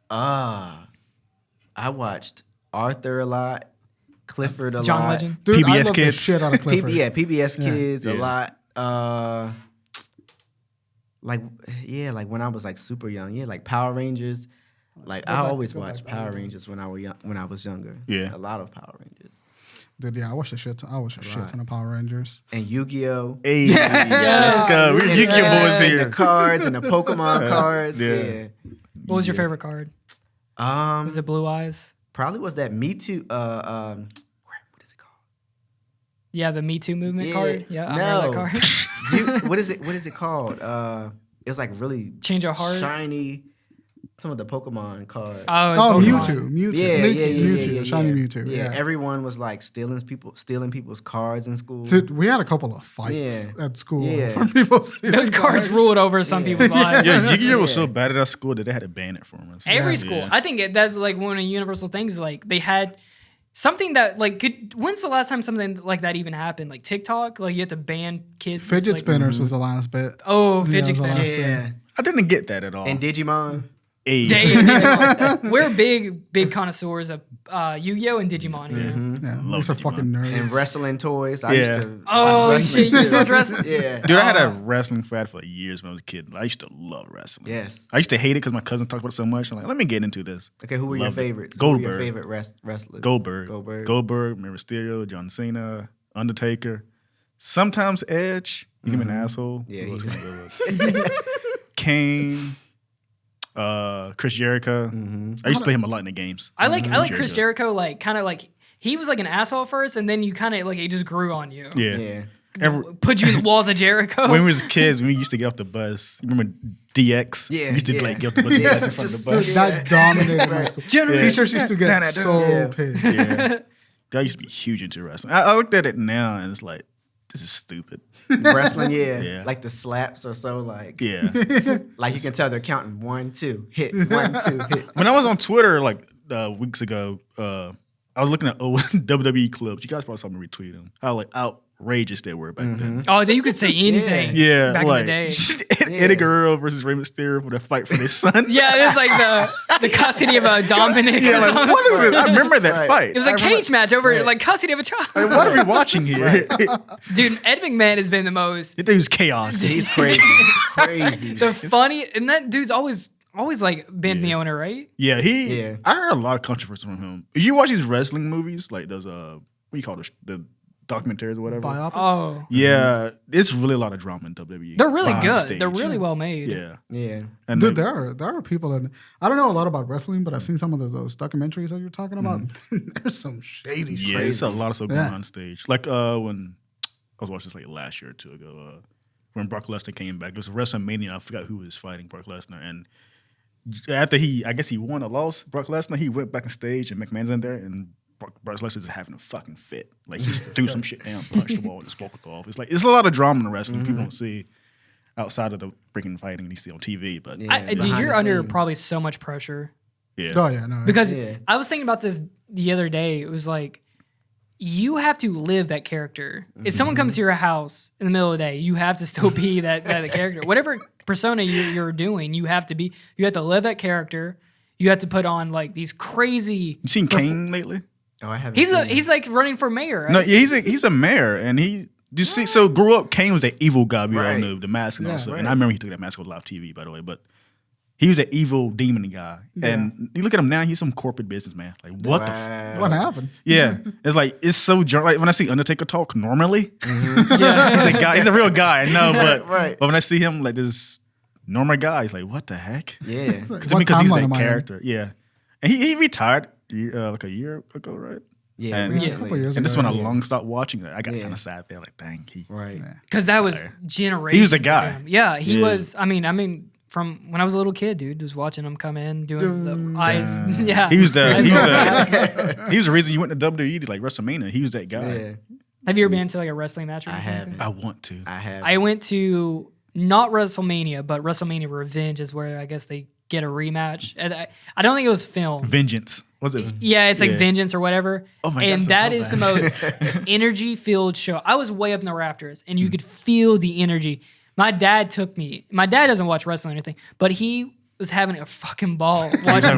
I watched Arthur a lot, Clifford a John lot. Legend. Dude, I PBS love the Kids. shit out of Clifford. PBS Kids a Yeah. lot. Like when I was like super young. Yeah, like Power Rangers. Like I always watched Power Rangers when I was younger. Yeah. A lot of Power Rangers. Dude, yeah, I watched a shit ton of Power Rangers. And Yu-Gi-Oh! Hey, let's go. We're And- Yu-Gi-Oh boys and here. the cards and the Pokemon cards. Yeah. Yeah. What was your favorite card? Was it Blue Eyes? Probably was that Me Too. What is it called? Yeah, the Me Too movement Yeah. card. Yeah, I No. remember that card. What is it called? It was like really Change your heart. shiny. Some of the Pokemon cards. Oh, Pokemon. Mewtwo. Yeah, Mewtwo, shiny Mewtwo. Yeah, Yeah. everyone was like stealing people's cards in school. Dude, we had a couple of fights Yeah. at school Yeah. from people stealing Those cards ruled over some people's lives. Yeah, Yu-Gi-Oh was so bad at our school that they had to ban it from us. Every Yeah. school. Yeah. I think that's like one of the universal things. Like they had something that like could. When's the last time something like that even happened? Like TikTok. Like you have to ban kids. Fidget like, spinners was the last bit. Oh, Yeah, fidget it was the last spinners. thing. Yeah, I didn't get that at all. and Digimon. Hey. Day and Digimon. We're big connoisseurs of Yu-Gi-Oh and Digimon. Yeah, Love these are Digimon. fucking nerds. And wrestling toys. I Yeah. used to Oh, watch wrestling shit, you used to too. watch wrestling? Yeah. Dude, I had a wrestling fad for years when I was a kid. I used to love wrestling. Yes. I used to hate it because my cousin talked about it so much. I'm like, let me get into this. Okay, who were your Loved it. favorites? Who were your Goldberg. favorite wrestlers? Goldberg, Mysterio, John Cena, Undertaker, sometimes Edge. You can be an asshole. Yeah, Who else he's- can I go with? Kane, Chris Jericho. I used to play him a lot in the games. I like Chris Jericho, like kind of like he was like an asshole at first, and then you kind of like it just grew on you. Yeah. Yeah. Put you in the walls of Jericho. When we was kids, we used to get off the bus. You remember DX? Yeah, We used to yeah. like get off the bus and Yeah, pass in front of just the bus. so- That dominated my school. Teachers used to get Yeah. so pissed. Yeah. I used to be huge into wrestling. I looked at it now and it's like, this is stupid. Wrestling, yeah. Yeah. Like the slaps are so like, Yeah. like you can tell they're counting 1, 2, hit, 1, 2, hit. When I was on Twitter like weeks ago, I was looking at old WWE clips. You guys probably saw me retweet them. How like outrageous they were back then. Oh, then you could say anything. Yeah, back like in the day. Eddie Guerrero versus Rey Mysterio for the fight for their son. Yeah, it was like the custody of a Dominic. Yeah, or like something. what is it? I remember that Right. fight. It was a cage match over like custody of a child. Like, what are we watching here? Dude, Ed McMahon has been the most It was chaos. He's crazy. Crazy. the funny, and that dude's always like been the owner, right? Yeah, Yeah. I heard a lot of controversy from him. If you watch these wrestling movies, like those what do you call the documentaries or whatever? Biopics? Oh, Yeah, it's really a lot of drama in WWE. they're really on good. stage. They're really well made. Yeah, Yeah. and Dude, they- there are people that I don't know a lot about wrestling, but I've seen some of those documentaries that you're talking about. There's some shady yeah, shit. it's a lot of stuff going Yeah. on stage. Like when I was watching this like last year or two ago, when Brock Lesnar came back, it was WrestleMania. I forgot who was fighting Brock Lesnar, and after I guess he won or lost, Brock Lesnar, he went back on stage and McMahon's in there, and Brock Lesnar is having a fucking fit. Like he just threw some shit down, punched the wall, and just walked off. It's like it's a lot of drama in wrestling people don't see outside of the freaking fighting you see on TV. But Yeah. Dude, behind you're the under scenes. probably so much pressure. yeah, Oh yeah, no. Because Yeah. I was thinking about this the other day. It was like, you have to live that character. If someone comes to your house in the middle of the day, you have to still be that character. Whatever persona you're doing, you have to live that character. You have to put on like these crazy. you seen Kane lately? Oh, I haven't. He's seen he's like running for mayor. Right? No, yeah, he's a mayor, and he. You see, so grew up, Kane was an evil guy. We all Right. knew the mask and Yeah, also, right. and I remember he took that mask on live TV, by the way. But he was an evil demon guy, and you look at him now, he's some corporate businessman. Like what the. Wow. What happened? Yeah, it's like it's so like when I see Undertaker talk normally, Yeah. he's a guy, he's a real guy, I know, but Right. but when I see him like this normal guy, he's like, what the heck? Yeah. What Because he's timeline a am I in? character, yeah, and he retired like a year ago, right? Yeah. And- Yeah, a recently. couple years And this ago. one I yeah. long stopped watching it. I got Yeah. kind of sad there, like dang, Right. Because that was generations. He was a of guy. him. Yeah, he Yeah. was. I mean, from when I was a little kid, dude, just watching him come in, doing the eyes. Yeah, He was Eyes the rolled back. he was the reason you went to WWE to like WrestleMania. He was that guy. Yeah. Have you ever been to like a wrestling match? Or I anything? haven't. I want to. I have. I went to not WrestleMania, but WrestleMania Revenge is where I guess they get a rematch. And I don't think it was filmed. Vengeance. Was it? Yeah, it's like Yeah. Vengeance or whatever. Oh my God, and so that love is that. the most energy-filled show. I was way up in the rafters, and you could feel the energy. My dad took me. My dad doesn't watch wrestling or anything, but he was having a fucking ball watching.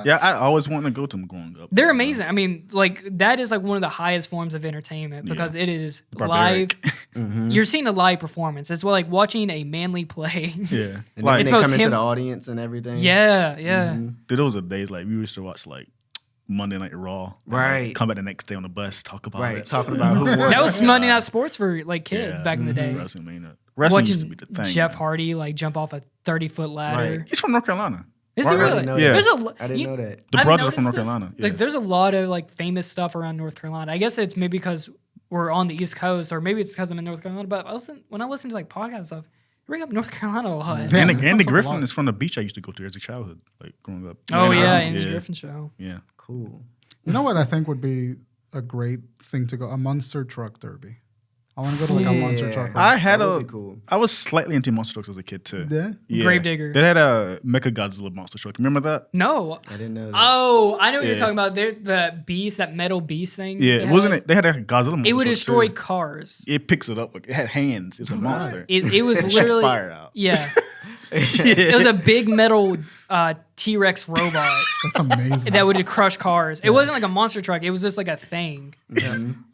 Yeah, I always wanted to go to them growing up. They're amazing. I mean, like that is like one of the highest forms of entertainment because it is Barbaric. live. You're seeing a live performance. It's like watching a manly play. Yeah. And Like, then It's they those come into him- the audience and everything. yeah. dude, those are days like we used to watch like Monday Night Raw. and, like, Right. come back the next day on the bus, talk about Right. it. Talking about who won. That was Monday Night Sports for like kids Yeah. back in the day. WrestleMania. Wrestling used to be Watching the thing. Jeff man. Hardy like jump off a 30-foot ladder. Right. He's from North Carolina. Is I he didn't really? know Yeah. that. There's a, I didn't you- know that. The I've brothers are from noticed North this. Carolina. Like, Yeah. there's a lot of like famous stuff around North Carolina. I guess it's maybe because we're on the East Coast, or maybe it's because I'm in North Carolina. But when I listen to like podcast stuff, I bring up North Carolina a lot. Yeah. Andy, man, Andy that's a Griffin lot. is from the beach I used to go to as a childhood, like growing up. Oh yeah, Yeah. Andy Griffin show. Yeah. Cool. You know what I think would be a great thing to go? A monster truck derby. I want to go to like a monster truck. I had That a. would be cool. I was slightly into monster trucks as a kid too. Yeah? Gravedigger. They had a Mecha Godzilla monster truck. Remember that? No. I didn't know that. Oh, I know what you're Yeah. talking about. The beast, that metal beast thing. Yeah, they wasn't had. it? They had a Godzilla monster It would truck, destroy too. cars. It picks it up. Like, it had hands. It was a monster. It was It shot literally fire out. Yeah. It was a big metal T-Rex robot That's amazing. that would crush cars. It wasn't like a monster truck. It was just like a thing.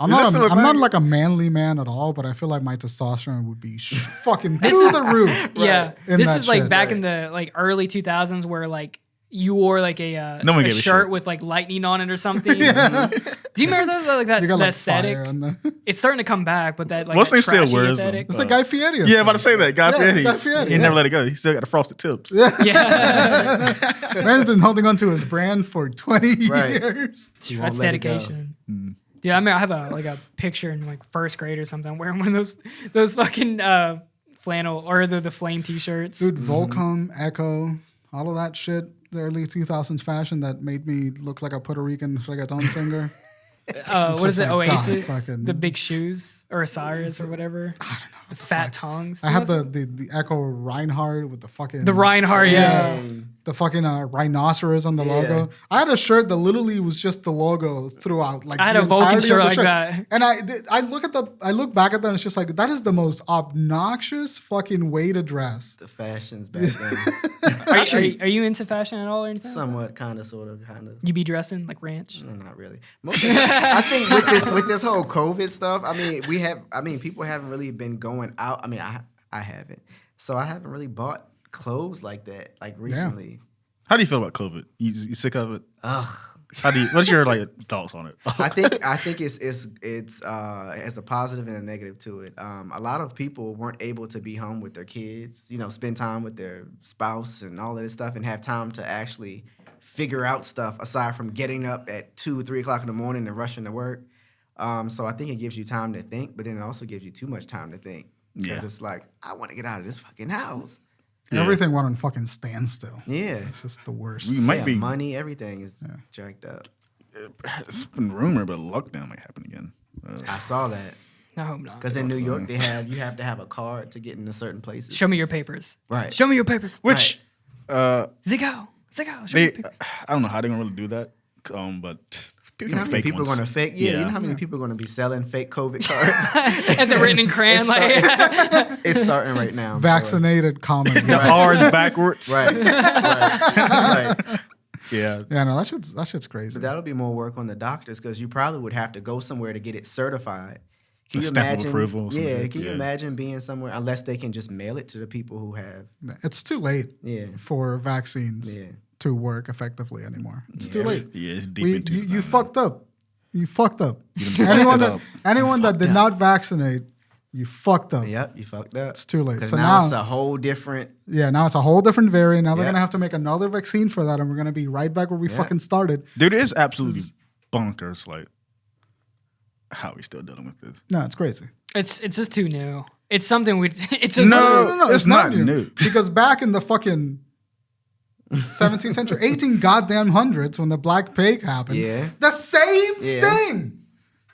I'm not like a manly man at all, but I feel like my testosterone would be fucking through the roof. Yeah. In This that is like shit. back in the like early 2000s where like you wore like a No one a gave a shirt shit. with like lightning on it or something. Do you remember those, like that, You got that like aesthetic? fire on the. It's starting to come back, but that like What's that they still trashy wears them? aesthetic. It's the Guy Fieri. Yeah, I'm about to say that. Guy Fieri. Guy Fieri, He yeah. never let it go. He still got the frosted tips. Yeah. Man's been holding on to his brand for 20 Right. years. You That's won't let it go. dedication. Dude, I mean, I have a picture in like first grade or something. I'm wearing one of those fucking flannel or the flame t-shirts. Dude, Volcom, Echo, all of that shit, the early 2000s fashion that made me look like a Puerto Rican reggaeton singer. What is just it? like, God, Oasis, fucking- the big shoes, or Osiris, or whatever. I don't know. The fat tongues. I had the Echo Reinhardt with the fucking... the Reinhardt, yeah. The fucking rhinoceros on the Yeah. logo. I had a shirt that literally was just the logo throughout. Like I had the a Vulcan entirety of shirt the like that. And I look back at that and it's just like, that is the most obnoxious fucking way to dress. The fashions back then. Are you into fashion at all or anything? Somewhat, kind of, sort of, kind of. You be dressing like ranch? No, not really. I think with this whole COVID stuff, I mean, people haven't really been going out. I mean, I haven't. So I haven't really bought clothes like that, like recently. How do you feel about COVID? You sick of it? Ugh. What's your like thoughts on it? I think it's has a positive and a negative to it. A lot of people weren't able to be home with their kids, spend time with their spouse and all of this stuff, and have time to actually figure out stuff aside from getting up at 2 or 3 o'clock in the morning and rushing to work. So I think it gives you time to think, but then it also gives you too much time to think because it's like, I want to get out of this fucking house. Yeah. Everything went on fucking standstill. Yeah. It's just the worst. You might be. Money, everything is jacked up. It's been rumored, but lockdown might happen again. I saw that. I hope not. Because in New York, you have to have a card to get into certain places. Show me your papers. Right. Show me your papers. Which, Ziggo. Show me your papers. I don't know how they're gonna really do that, but You know how many people are going to fake? Yeah, you know how many people are going to be selling fake COVID cards? Is it written in crayon? It's starting right now. I'm Vaccinated comment. The R's backwards. sure. Right. Yeah. Yeah, no, that shit's crazy. But that'll be more work on the doctors because you probably would have to go somewhere to get it certified. Can A you stamp of imagine? approval or something. Yeah, can you Yeah. imagine being somewhere unless they can just mail it to the people who have? It's too late Yeah. for vaccines Yeah. to work effectively anymore. It's too late. Yeah, it's deep into it. You fucked up. You fucked up. You done Anyone that did not vaccinate, you fucked up. Yep, you fucked up. It's too late. Because So now now, it's a whole different. yeah, now it's a whole different variant. Now they're Yep. gonna have to make another vaccine for that, and we're gonna be right back where we Yeah. fucking started. Dude, it is absolutely bonkers. Like, how are we still dealing with this? No, it's crazy. It's just too new. It's something we. It's just No. It's not new. Because back in the fucking 17th century, 18 goddamn hundreds, when the Black Plague happened, Yeah. the same thing.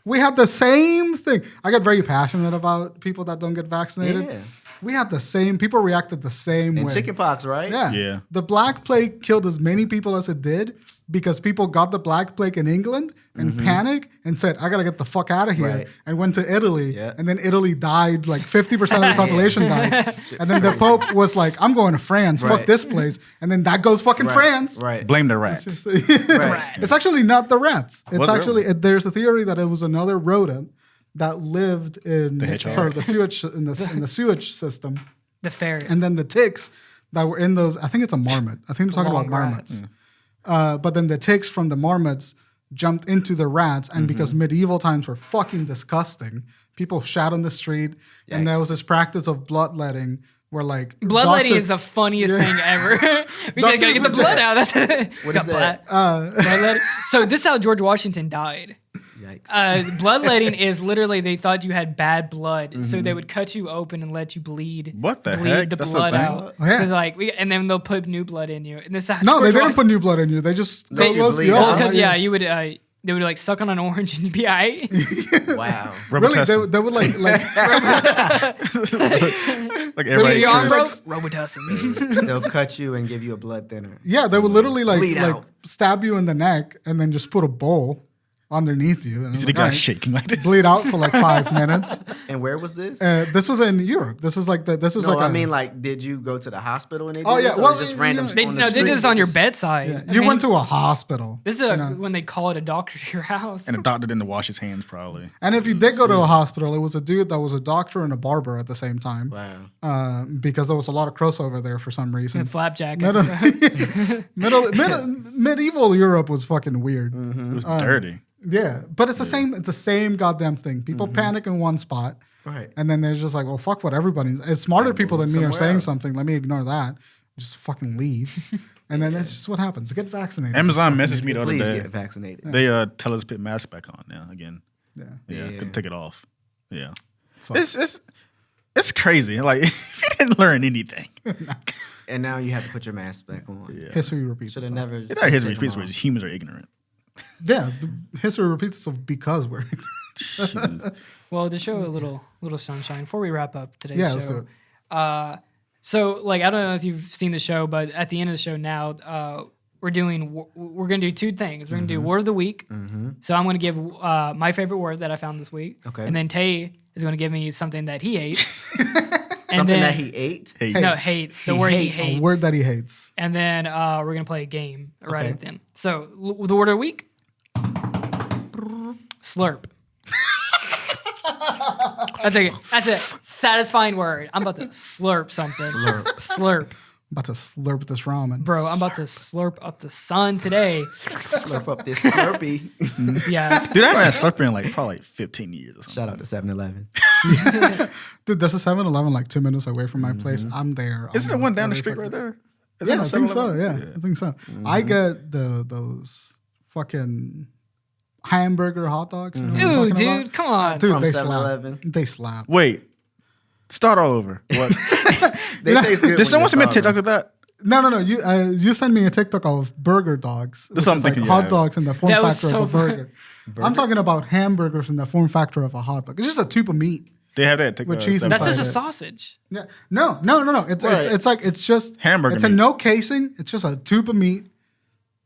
We had the same thing. I get very passionate about people that don't get vaccinated. Yeah. We had the same. People reacted the same And way. chickenpox, right? Yeah. Yeah. The Black Plague killed as many people as it did because people got the Black Plague in England and panicked and said, I got to get the fuck out of here. Right. And went to Italy. Yeah. And then Italy died, like 50% of the population died. And then the Pope was like, I'm going to France. Fuck Right. this place. And then that goes fucking Right. France. Right. Blame the rats. It's, Right. it's actually not the rats. It's Was it actually, really? there's a theory that it was another rodent that lived in The hedgehog. sort of the sewage in the sewage system. the ferret. And then the ticks that were in those, I think it's a marmot. I think they're talking about Long marmots. But then the ticks from the marmots jumped into the rats. And because medieval times were fucking disgusting, people shat on the street. And there was this practice of bloodletting where like... Bloodletting is the funniest thing ever. We gotta get the blood out. That's it. What Got is that? bloodletting. So this is how George Washington died. Yikes. Bloodletting is literally they thought you had bad blood, so they would cut you open and let you bleed. What the bleed heck? the That's a blood thing? out. Oh, yeah. 'Cause, like, and then they'll put new blood in you. And this is how No, they George didn't put new blood in you. They just... Let you bleed Well, out. because you would they would like suck on an orange and you'd be alright. Wow. Really, Robitussin. they would like Like everybody. Your arm curious. broke? Robitussin. They'll cut you and give you a blood thinner. yeah, they would literally Bleed like out. stab you in the neck and then just put a bowl underneath you. And You see I'm the like, guy all right, shaking like this. bleed out for like 5 minutes. And where was this? This was in Europe. This was like Did you go to the hospital and they did Oh, yeah, this, or well, just you random know, on the they street? did this on your Just- bedside. yeah, I you mean, went to a hospital. This is you know? when they call it a doctor to your house. And the doctor didn't wash his hands probably. And if you did go to a hospital, it was a dude that was a doctor and a barber at the same time. Wow. Because there was a lot of crossover there for some reason. And flapjack. Middle- episode. medieval Europe was fucking weird. It was dirty. Yeah, but it's the same. It's the same goddamn thing. People panic in one spot, Right. and then they're just like, "Well, fuck what everybody's." It's smarter people than me are somewhere saying else. something. Let me ignore that. Just fucking leave, and then that's just what happens. Get vaccinated. Amazon messaged me the other Please day. get vaccinated. They tell us to put masks back on now again. Yeah. Yeah, Yeah. couldn't take it off. Yeah, So- it's crazy. Like if you didn't learn anything, And now you have to put your mask back on. yeah, History repeats Should have itself. never. it's not history. taken It's them off. Oh. humans are ignorant. Yeah, history repeats itself because we're. Jesus. Well, to show a little sunshine before we wrap up today's Yeah, let's do show. it. So like I don't know if you've seen the show, but at the end of the show now, we're gonna do two things. We're gonna do word of the week. So I'm gonna give my favorite word that I found this week. Okay. And then Tay is gonna give me something that he hates. Something that he ate. Hey, No, Hates. hates. The He word he hates. hates. A word that he hates. And then we're gonna play a game right Okay. at the end. So the word of the week. Slurp. That's a satisfying word. I'm about to slurp something. Slurp. About to slurp this ramen. Bro, I'm about to slurp up the sun today. Slurp up this Slurpee. Yes. dude, I haven't had Slurpee in like probably 15 years or something. Shout out to 7-Eleven. Dude, there's a 7-Eleven like 2 minutes away from my place. I'm there. Isn't there almost one down the every street fucking- right there? Is Yeah, that I a think so. 7-Eleven? Yeah, I think so. I get those fucking hamburger hot dogs. You know what I'm Ooh, talking dude, about? come on. Dude, From they 7-Eleven. slap. They slap. Wait, start all over. What? They taste good. Did someone send me a when TikTok of that? No. You sent me a TikTok of burger dogs. That's which what I'm is like thinking, hot yeah. dogs in the form That was factor of a so fun. burger. I'm talking about hamburgers in the form factor of a hot dog. It's just a tube of meat. They have that. With cheese That's just a Inside it. sausage. Yeah. No. It's Right. it's like it's just Hamburger It's a meat. no casing. It's just a tube of meat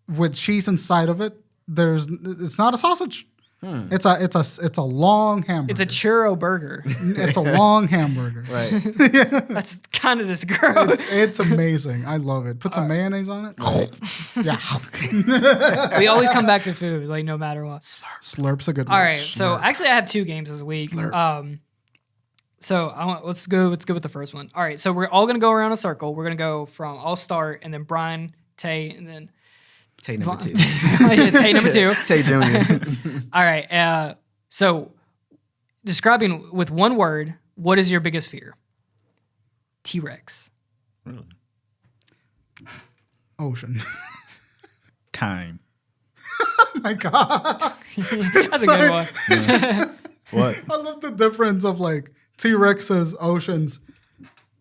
with cheese inside of it. It's not a sausage. It's a long hamburger. It's a churro burger. It's a long hamburger. Right. That's kind of just gross. It's amazing. I love it. Put some mayonnaise on it. Yeah. We always come back to food, like no matter what. Slurp's a good All word. right, so actually I have two games this week. Slurp. So let's go with the first one. All right, so we're all gonna go around a circle. We're gonna go from I'll start, and then Bryan, Tay, and then Tay number 2. yeah, Tay number 2. Tay Jr. All right, so describing with one word, what is your biggest fear? T-Rex. Really? Ocean. Time. Oh my God. That's a good one. What? I love the difference of like T-Rex's oceans.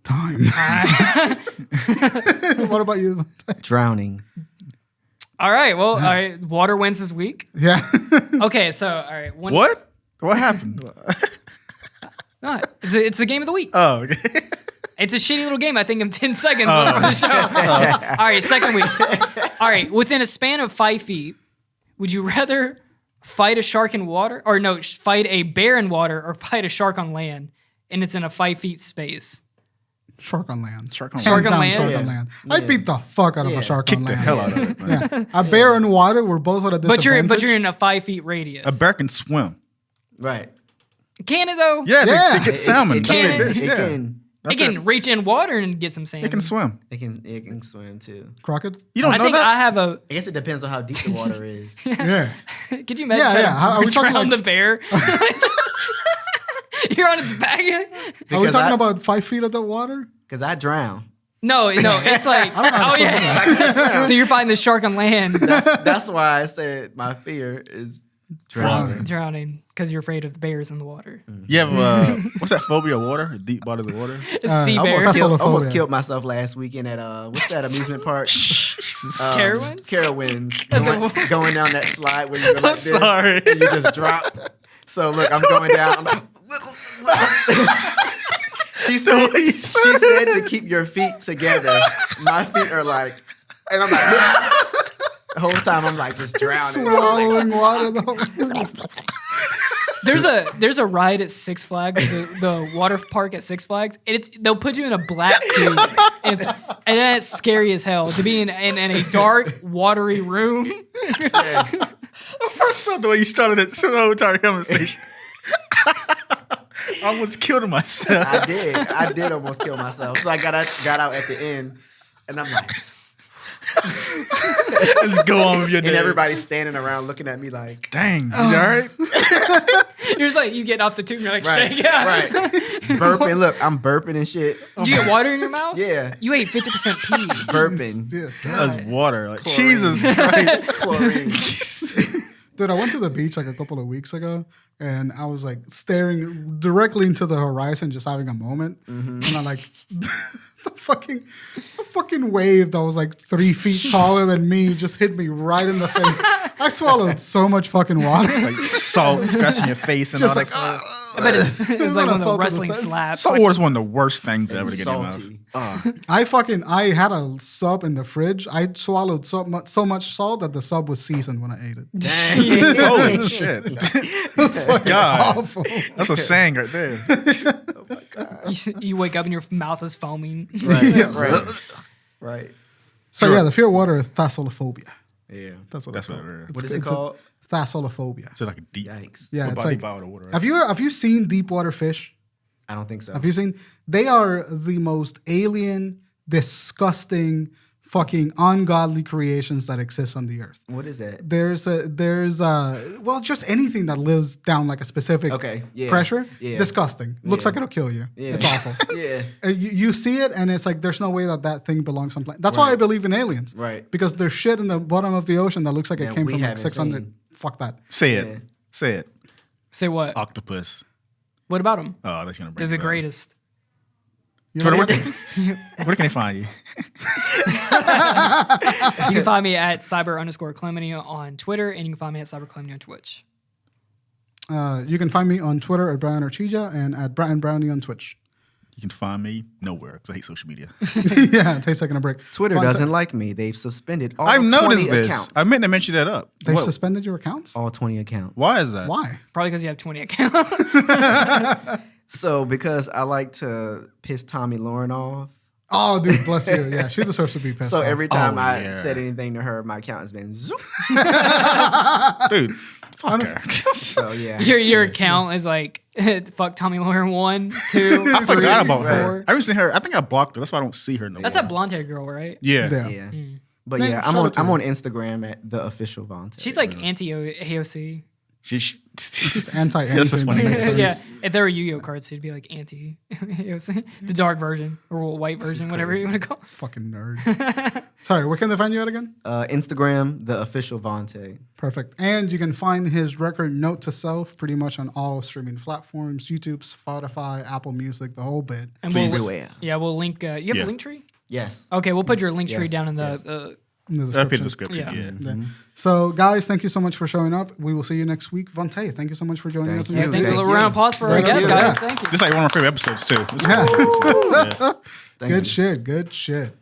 Time. What about you? Drowning. All right, well, all right, water wins this week. Yeah. Okay, so all right, one. What? What happened? No, it's the game of the week. Oh, okay. It's a shitty little game. I think I'm 10 seconds left on the show. All right, second week. All right, within a span of 5 feet, would you rather fight a shark in water, or no, fight a bear in water, or fight a shark on land, and it's in a 5 feet space? Shark on land. Shark on Hands Shark on down, land? Shark Yeah. on land. I'd beat the fuck out of Yeah. a shark Kick on the land. hell out of it. Man. Yeah. A bear in water, we're both at a But disadvantage. you're in a 5 feet radius. A bear can swim. Right. Can it though? Yeah, Yeah. They get salmon. It That's can. their dish. It Yeah. can. It That's can reach in water and get some salmon. It can swim. It can swim too. Crockett? You don't I know think that? I have a. I guess it depends on how deep the water is. Yeah. Could you imagine Yeah, trying yeah. How- are we to talking drown like- the bear? You're on its back. Are we Because talking about 5 feet of the water? Because I drown. No, it's like, oh yeah. So you're fighting the shark on land, That's why I said my fear is drowning. drowning, because you're afraid of the bears in the water. You have what's that phobia of water? Deep body of the water. A sea I bear. that's almost holophobia. killed myself last weekend at what's that amusement park? Carowinds? Carowinds. Going down that slide where you go like this sorry. and you just drop. So look, I'm going down. I'm like, she said to keep your feet together. My feet are like, and I'm like, The whole time I'm like just drowning. Swallowing water. The whole There's a ride at Six Flags, the water park at Six Flags, and they'll put you in a black tube, and that's scary as hell to be in a dark, watery room. First off, the way you started it, the whole entire conversation. I almost killed myself. I did almost kill myself. So I got out at the end, and I'm like, Let's go on with your day. and everybody's standing around looking at me like, Dang, you all right? You're just like, you get off the tube and you're like, right, shake out. right. Burping. Look, I'm burping and shit. Do you get water in your mouth? Yeah. You ate 50% pee. Burping. Yeah. That's water. Like, Chlorine. Jesus Christ. Chlorine. Dude, I went to the beach like a couple of weeks ago, and I was like staring directly into the horizon, just having a moment. And I like the fucking wave that was like 3 feet taller than me just hit me right in the face. I swallowed so much fucking water. Like salt scratching your face and Just all like, that stuff. I bet it's like not one of the assault to the wrestling sense. slaps. Salt Like, water is one of the worst things ever to get in your mouth. Salty. I had a sub in the fridge. I swallowed so much salt that the sub was seasoned when I ate it. Dang. Holy shit. It's fucking God. awful. That's a saying right there. Oh my God. you wake up and your mouth is foaming. Right. Right. Right. So yeah, the fear of water is thalassophobia. Yeah. That's what That's it's what called. it is. What is it called? Thalassophobia. So like a deep. Yikes. Yeah, What it's body like. body water, right? Have you seen deep water fish? I don't think so. Have you seen? They are the most alien, disgusting, fucking ungodly creations that exist on the earth. What is that? There's well, just anything that lives down like a specific pressure. Yeah. Disgusting. Looks Yeah. like it'll kill you. Yeah. It's awful. Yeah. You see it, and it's like there's no way that thing belongs someplace. That's why I Right. believe in aliens. Right. Because there's shit in the bottom of the ocean that looks like it That came we from like haven't 600. seen. Fuck that. Say Yeah. it. Say it. Say what? Octopus. What about them? Oh, that's gonna bring They're the it up. greatest. You Twitter, know where, what? where can they find you? You can find me at cyber_calamity on Twitter, and you can find me at cybercalamity on Twitch. You can find me on Twitter at Bryan Orchija and at BryanBrowny on Twitch. You can find me nowhere because I hate social media. Yeah, take a second to break. Twitter Fun doesn't like me. They've suspended all I've 20 noticed this. accounts. I meant to mention that up. They've What- suspended your accounts? All 20 accounts. Why is that? Why? Probably because you have 20 accounts. So because I like to piss Tommy Lauren off. Oh, dude, bless you. Yeah, she deserves to be pissed So off. every time Oh, I yeah. said anything to her, my account has been zoop. Dude, fuck her. So yeah. your account is like fuck Tommy Lauren 1, 2. I forgot about 4. her. I haven't seen her. I think I blocked her. That's why I don't see her no more. That's that blonde hair girl, right? Yeah. Yeah. Yeah. Mm. But Man, yeah, shout out to I'm her. on Instagram at the official Vontae. She's like anti-AOC. She's anti That's a anything. funny that makes name. sense. Yeah, if there were Yu-Gi-Oh cards, she'd be like anti-AOC. The dark version or white version, whatever you want to call it. Fucking nerd. Sorry, where can they find you at again? Instagram, the official Vontae. Perfect. And you can find his record Note to Self pretty much on all streaming platforms, YouTube, Spotify, Apple Music, the whole bit. And Everywhere. we'll link. You have Yeah. a link tree? Yes. Okay, we'll put your link tree Yes, down in yes. the In the That'd be the description. description. Yeah. Yeah. Yeah. So, guys, thank you so much for showing up. We will see you next week. Vontae, thank you so much for joining Thank us. in you. this Thank you. A Thank little you. round of applause for our Thank guests, you. guys. Yeah. Thank you. This is like one of my favorite episodes too. This is Yeah. one of my favorite episodes. Yeah. Thank Good you. shit. Good shit.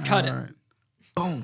Cut All it. right. Boom.